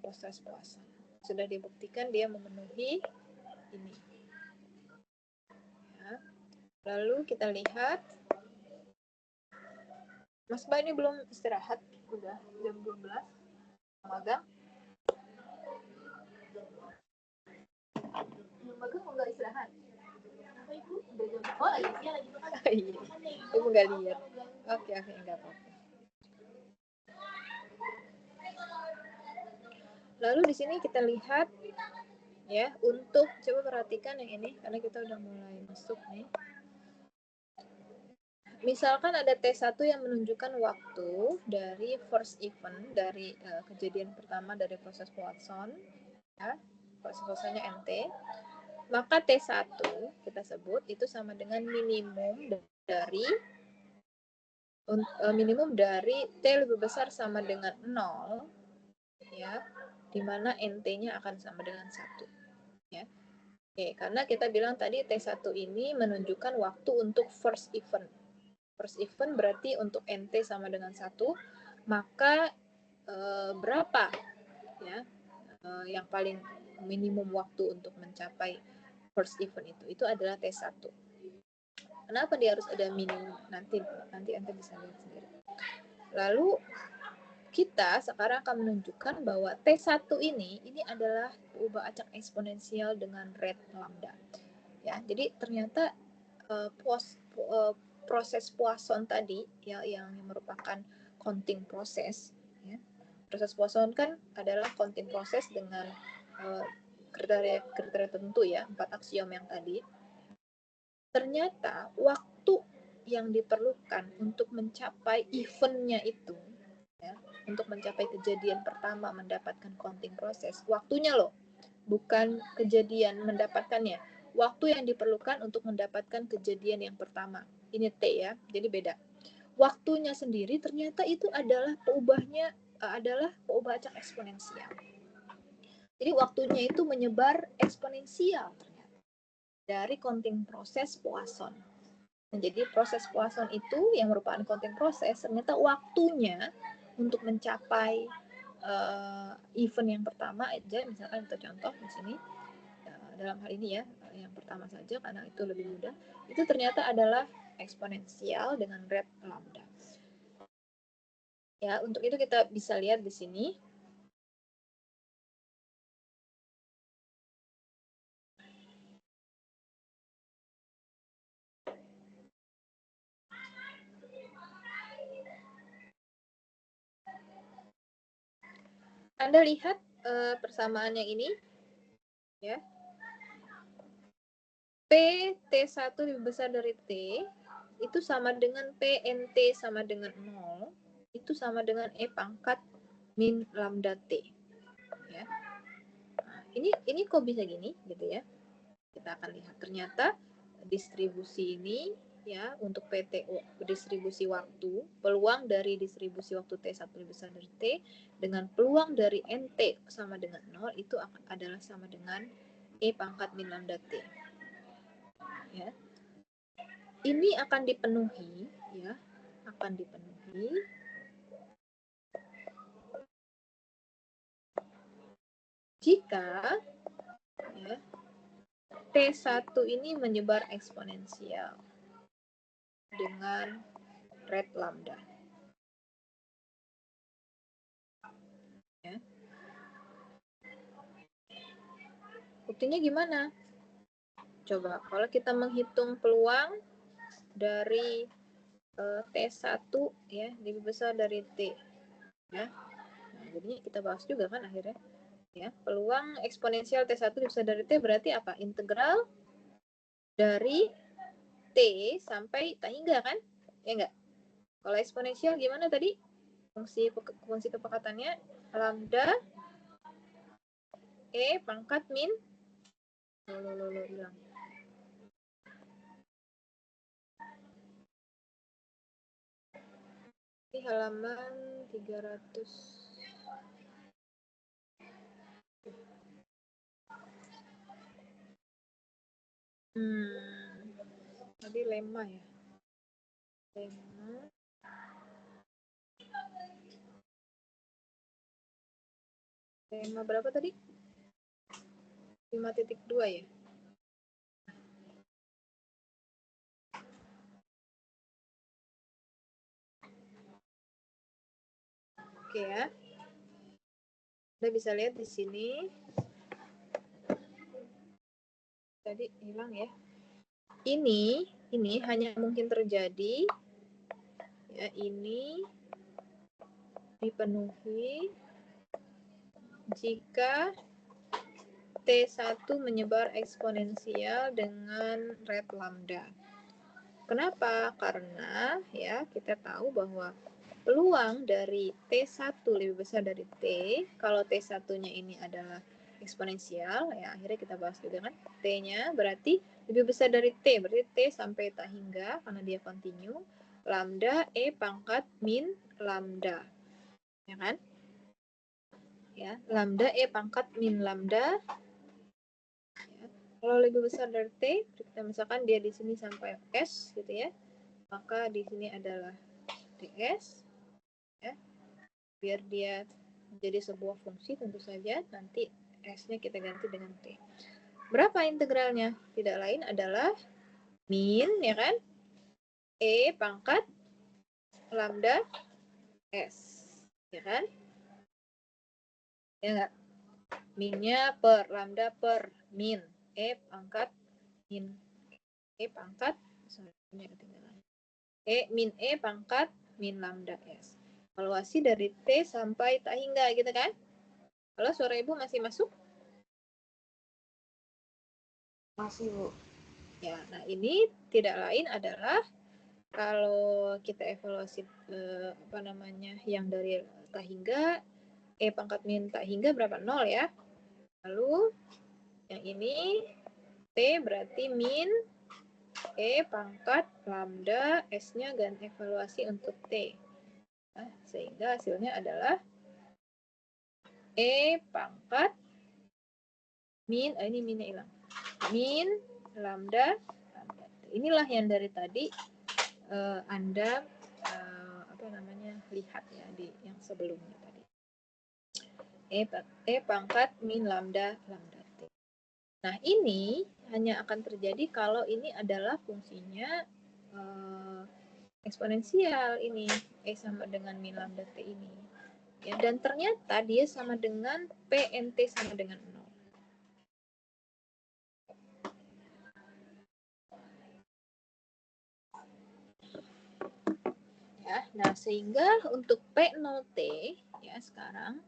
proses Poisson. Sudah dibuktikan dia memenuhi ini. Ya. Lalu kita lihat, Mas Ba ini belum istirahat, udah jam 12 magang. Magang enggak istirahat. Oh lagi makan. Iya. Ibu nggak lihat. Oke, enggak apa-apa. Lalu di sini kita lihat ya, untuk coba perhatikan yang ini karena kita udah mulai masuk nih. Misalkan ada T1 yang menunjukkan waktu dari first event, dari kejadian pertama dari proses Poisson, ya, proses Poissonnya NT, maka T1 kita sebut itu sama dengan minimum dari T lebih besar sama dengan 0, ya, di mana NT-nya akan sama dengan 1. Ya. Oke, karena kita bilang tadi T1 ini menunjukkan waktu untuk first event. First event berarti untuk NT sama dengan 1, maka berapa ya yang paling minimum waktu untuk mencapai first event itu adalah T1. Kenapa dia harus ada minimum? Nanti Anda bisa lihat sendiri. Lalu kita sekarang akan menunjukkan bahwa T1 ini adalah ubah acak eksponensial dengan rate lambda. Ya, jadi ternyata proses Poisson tadi ya, yang merupakan counting proses ya. Proses Poisson kan adalah counting proses dengan kriteria tertentu ya, 4 aksiom yang tadi. Ternyata waktu yang diperlukan untuk mencapai eventnya itu ya, untuk mencapai kejadian pertama mendapatkan counting proses, waktunya loh, bukan kejadian mendapatkannya. Waktu yang diperlukan untuk mendapatkan kejadian yang pertama. Ini T ya, jadi beda. Waktunya sendiri ternyata itu adalah peubah acak eksponensial. Jadi waktunya itu menyebar eksponensial ternyata dari counting proses Poisson. Nah, jadi proses Poisson itu yang merupakan counting proses, ternyata waktunya untuk mencapai event yang pertama aja, misalkan kita contoh di sini, dalam hal ini ya, yang pertama saja karena itu lebih mudah, itu ternyata adalah eksponensial dengan rate lambda. Ya, untuk itu kita bisa lihat di sini. Anda lihat persamaan yang ini, ya. P T1 lebih besar dari T, itu sama dengan P NT sama dengan 0, itu sama dengan E pangkat min lambda T. Ya. Nah, ini kok bisa gini, gitu ya. Kita akan lihat, ternyata distribusi ini, ya, untuk PTO, distribusi waktu, peluang dari distribusi waktu T1 lebih besar dari T, dengan peluang dari NT sama dengan 0, itu adalah sama dengan E pangkat min lambda T. Ya. Ini akan dipenuhi, ya, akan dipenuhi jika ya, T1 ini menyebar eksponensial dengan rate lambda. Ya. Buktinya gimana? Coba kalau kita menghitung peluang dari T1 ya lebih besar dari T ya. Nah, jadinya kita bahas juga kan akhirnya ya, peluang eksponensial T1 lebih besar dari T berarti apa? Integral dari T sampai tak hingga kan? Ya enggak? Kalau eksponensial gimana tadi? Fungsi kepekatannya lambda E pangkat min hilang. Di halaman 300. Tadi lemma ya. Lemma berapa tadi? 5.2 ya. Oke ya. Anda bisa lihat di sini. Tadi hilang ya. Ini hanya mungkin terjadi ya, ini dipenuhi jika T1 menyebar eksponensial dengan rate lambda. Kenapa? Karena ya kita tahu bahwa peluang dari T1 lebih besar dari T, kalau T1-nya ini adalah eksponensial, ya akhirnya kita bahas juga kan, T-nya berarti lebih besar dari T, berarti T sampai tak hingga, karena dia continue, lambda E pangkat min lambda, ya kan? Ya, lambda E pangkat min lambda, ya. Kalau lebih besar dari T, kita misalkan dia di sini sampai S, gitu ya, maka di sini adalah ds, ya, biar dia menjadi sebuah fungsi tentu saja nanti s-nya kita ganti dengan t. Berapa integralnya? Tidak lain adalah min, ya kan, e pangkat lambda s, ya kan, ya enggak, minnya per lambda per min e pangkat min e pangkat min e pangkat min lambda s. Evaluasi dari T sampai tak hingga gitu kan. Halo, suara Ibu masih masuk? Masih, Bu. Ya, nah ini tidak lain adalah kalau kita evaluasi yang dari tak hingga E pangkat min tak hingga berapa? 0 ya. Lalu yang ini T berarti min E pangkat lambda S-nya ganti evaluasi untuk T. Nah, sehingga hasilnya adalah E pangkat min, ini minnya hilang. Min lambda. Inilah yang dari tadi Anda lihat ya di yang sebelumnya tadi. E pangkat min lambda lambda T. Nah, ini hanya akan terjadi kalau ini adalah fungsinya eksponensial ini, E sama dengan min lambda T ini. Ya, dan ternyata dia sama dengan PNT sama dengan 0. Ya, nah sehingga untuk P0T ya sekarang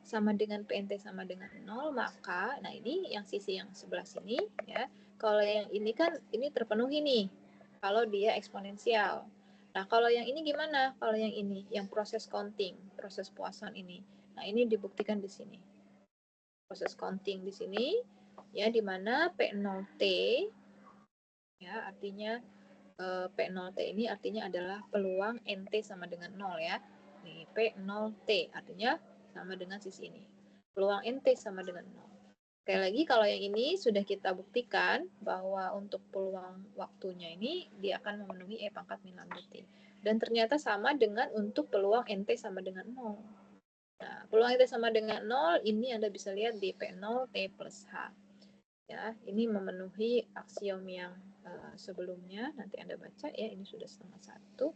sama dengan PNT sama dengan 0, maka nah ini yang sisi yang sebelah sini ya. Kalau yang ini kan ini terpenuhi nih kalau dia eksponensial. Nah, kalau yang ini gimana? Kalau yang ini yang proses counting, proses puasan ini. Nah, ini dibuktikan di sini. Proses counting di sini ya, di mana P0T ya artinya P0T ini artinya adalah peluang NT sama dengan 0 ya. Nih, P0T artinya sama dengan sisi ini. Peluang NT sama dengan 0. Sekali lagi, kalau yang ini sudah kita buktikan bahwa untuk peluang waktunya ini dia akan memenuhi E pangkat min lambda T. Dan ternyata sama dengan untuk peluang NT sama dengan 0. Nah, peluang T sama dengan 0, ini Anda bisa lihat di P0 T plus H. Ya, ini memenuhi aksiom yang sebelumnya. Nanti Anda baca ya, ini sudah 1/2.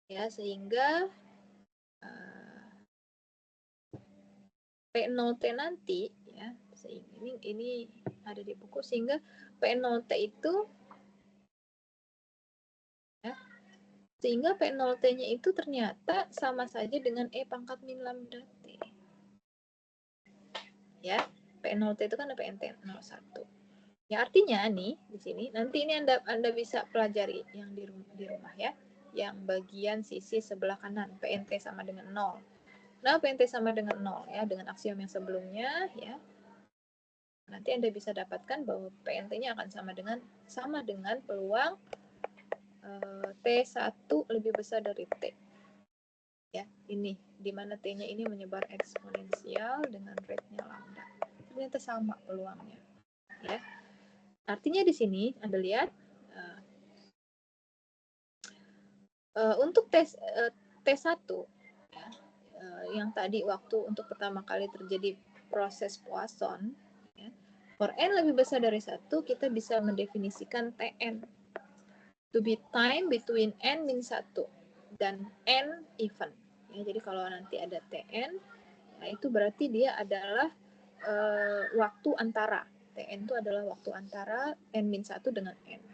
Ya, sehingga P0T nanti ya, ini ada di buku, sehingga P0T itu ya, sehingga P0T-nya itu ternyata sama saja dengan E pangkat min lambda T. Ya, P0T itu kan ada PNT 01. Ya, artinya nih di sini nanti ini Anda bisa pelajari yang di rumah ya. Yang bagian sisi sebelah kanan, PNT sama dengan 0. Nah, PNT sama dengan 0 ya, dengan aksiom yang sebelumnya ya. Nanti Anda bisa dapatkan bahwa PNT-nya akan sama dengan peluang T1 lebih besar dari T. Ya, ini di mana T-nya ini menyebar eksponensial dengan rate-nya lambda. Ternyata sama peluangnya. Ya. Artinya di sini Anda lihat untuk T1 ya, yang tadi waktu untuk pertama kali terjadi proses Poisson ya, for n lebih besar dari 1, kita bisa mendefinisikan Tn to be time between n min 1 dan n even. Ya, jadi kalau nanti ada Tn, nah itu berarti dia adalah waktu antara. Tn itu adalah waktu antara n-1 dengan n.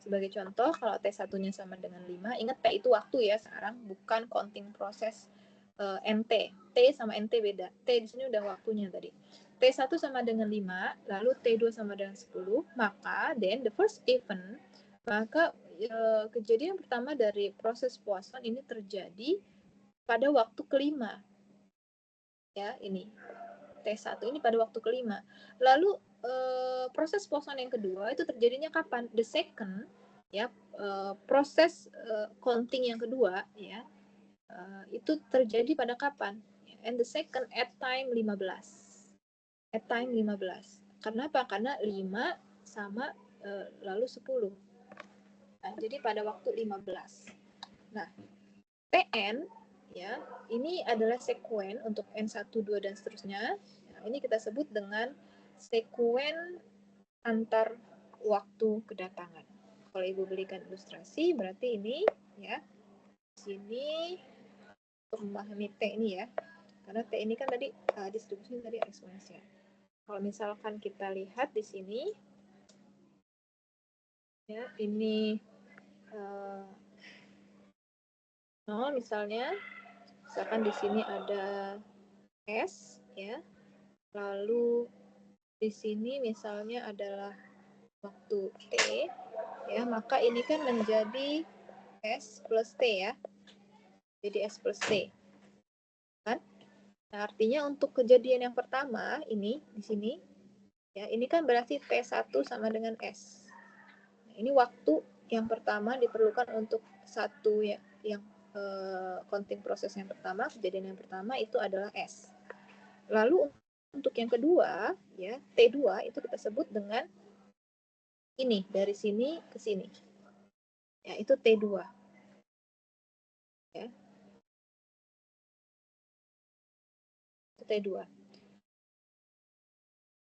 Sebagai contoh, kalau T1-nya sama dengan 5, ingat T itu waktu ya sekarang, bukan counting proses NT. T sama NT beda. T di sini udah waktunya tadi. T1 sama dengan 5, lalu T2 sama dengan 10, maka then the first event, maka kejadian pertama dari proses Poisson ini terjadi pada waktu kelima. Ya, ini. T1 ini pada waktu kelima. Lalu proses Poisson yang kedua itu terjadinya kapan? The second ya, proses counting yang kedua ya, itu terjadi pada kapan? And the second at time 15. At time 15. Kenapa? Karena 5 sama lalu 10. Nah, jadi pada waktu 15. Nah, Tn ya, ini adalah sekuen untuk N1, 2 dan seterusnya. Nah, ini kita sebut dengan sekuen antar waktu kedatangan. Kalau Ibu berikan ilustrasi, berarti ini ya, sini untuk memahami T ini ya. Karena T ini kan tadi distribusinya tadi eksponensial. Kalau misalkan kita lihat di sini ya, ini 0 misalnya. Misalkan di sini ada S ya. Lalu di sini misalnya adalah waktu T ya, maka ini kan menjadi S plus T ya. Jadi S plus T. Kan? Nah, artinya untuk kejadian yang pertama ini di sini ya, ini kan berarti T1 sama dengan S. Nah, ini waktu yang pertama diperlukan untuk satu ya, yang counting proses yang pertama, kejadian yang pertama itu adalah S. Lalu untuk yang kedua ya, T2 itu kita sebut dengan ini, dari sini ke sini. Ya, itu T2. Ya. Itu T2.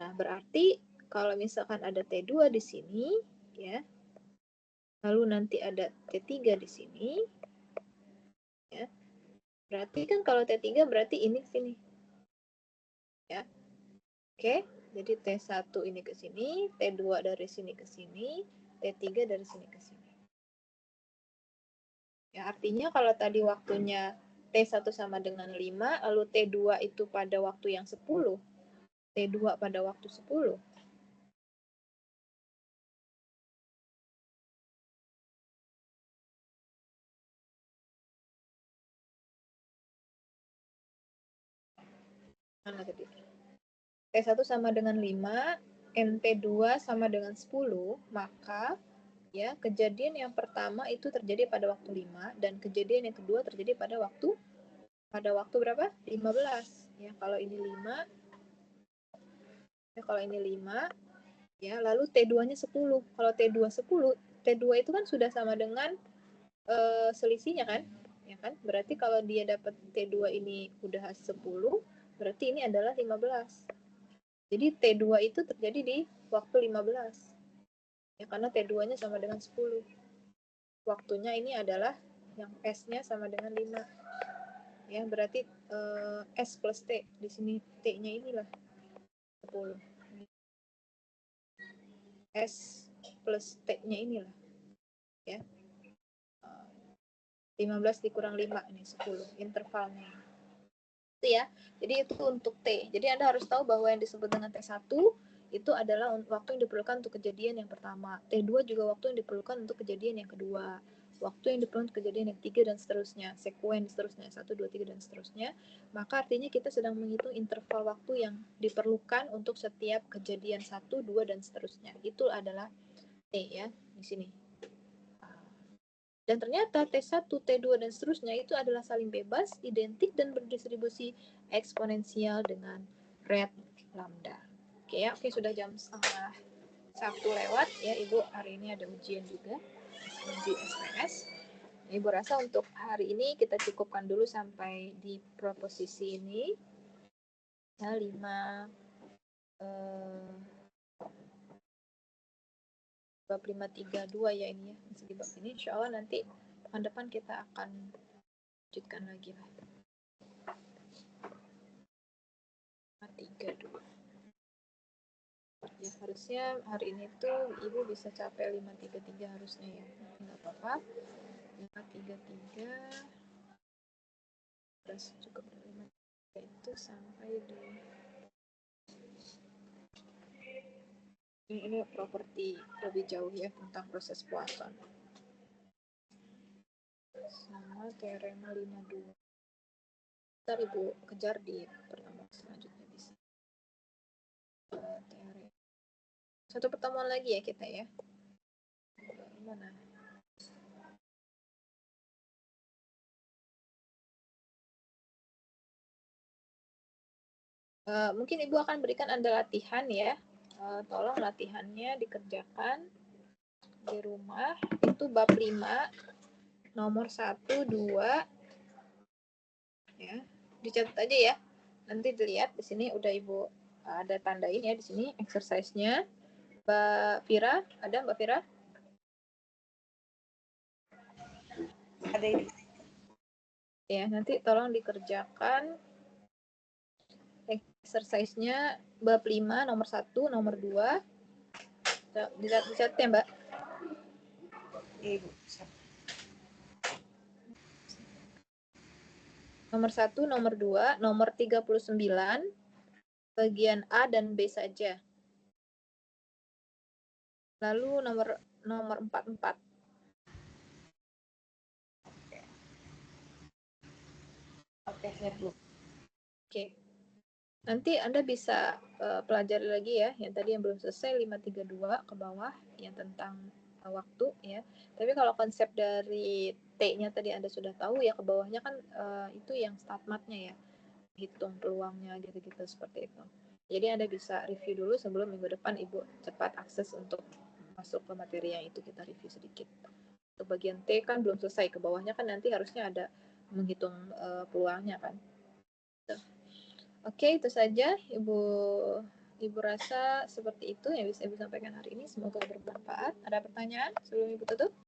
Nah, berarti kalau misalkan ada T2 di sini ya, lalu nanti ada T3 di sini ya. Berarti kan kalau T3 berarti ini ke sini. Ya. Oke, jadi T1 ini ke sini, T2 dari sini ke sini, T3 dari sini ke sini. Ya, artinya kalau tadi waktunya T1 sama dengan 5, lalu T2 itu pada waktu yang 10, T2 pada waktu 10. Mana tadi? T1 sama dengan 5, NT2 sama dengan 10, maka ya kejadian yang pertama itu terjadi pada waktu 5 dan kejadian yang kedua terjadi pada waktu berapa? 15. Ya, kalau ini 5. Ya, kalau ini 5 ya, lalu T2-nya 10. Kalau T2 10, T2 itu kan sudah sama dengan selisihnya kan? ya kan? Berarti kalau dia dapat T2 ini udah 10, berarti ini adalah 15. Jadi T2 itu terjadi di waktu 15. Ya, karena T2-nya sama dengan 10. Waktunya ini adalah yang S-nya sama dengan 5. Ya, berarti S plus T. Di sini T-nya inilah 10. S plus T-nya inilah. Ya. 15 dikurang 5 ini 10 intervalnya. Itu ya. Jadi itu untuk T. Jadi Anda harus tahu bahwa yang disebut dengan T1 itu adalah waktu yang diperlukan untuk kejadian yang pertama. T2 juga waktu yang diperlukan untuk kejadian yang kedua. Waktu yang diperlukan untuk kejadian yang ketiga dan seterusnya. Sekuen seterusnya. 1, 2, 3 dan seterusnya. Maka artinya kita sedang menghitung interval waktu yang diperlukan untuk setiap kejadian 1, 2 dan seterusnya. Itu adalah T ya di sini. Dan ternyata T1, T2 dan seterusnya itu adalah saling bebas, identik dan berdistribusi eksponensial dengan rate lambda. Oke ya, oke sudah jam 1:30 lewat ya Ibu, hari ini ada ujian juga uji SPS. Ibu rasa untuk hari ini kita cukupkan dulu sampai di proposisi ini ya 5 bab 532 ya ini ya, masih di bab ini. Insya Allah nanti pekan depan kita akan lanjutkan lagi lah. 532. Ya harusnya hari ini tuh Ibu bisa capai 533 harusnya ya. Nggak apa-apa. 533 terus cukup 533 itu sampai di ini properti lebih jauh ya tentang proses Poisson sama teorema 52. Ntar Ibu kejar di pertemuan selanjutnya bisa. Teori. Satu pertemuan lagi ya kita ya. Gimana? Mungkin Ibu akan berikan Anda latihan ya. Tolong latihannya dikerjakan di rumah. Itu bab 5 nomor 1, 2 ya. Dicatat aja ya. Nanti dilihat di sini udah Ibu ada tandain ya di sini exercise-nya. Mbak Vira, ada Mbak Vira? Ada ini. Ya, nanti tolong dikerjakan exercise-nya bab 5 nomor 1, nomor 2. Dicatat ya, Mbak. Iya, Ibu. Nomor 1, nomor 2, nomor 39, bagian A dan B saja. Lalu nomor 44. Oke, siap, Bu. Oke. Nanti Anda bisa pelajari lagi ya, yang tadi yang belum selesai 532 ke bawah, yang tentang waktu ya. Tapi kalau konsep dari T-nya tadi Anda sudah tahu ya, ke bawahnya kan itu yang StatMat-nya ya. Hitung peluangnya gitu-gitu seperti itu. Jadi Anda bisa review dulu sebelum minggu depan Ibu cepat akses untuk masuk ke materi yang itu kita review sedikit. Untuk bagian T kan belum selesai, ke bawahnya kan nanti harusnya ada menghitung peluangnya kan. Oke, itu saja Ibu rasa seperti itu yang bisa Ibu sampaikan hari ini. Semoga bermanfaat. Ada pertanyaan sebelum Ibu tutup?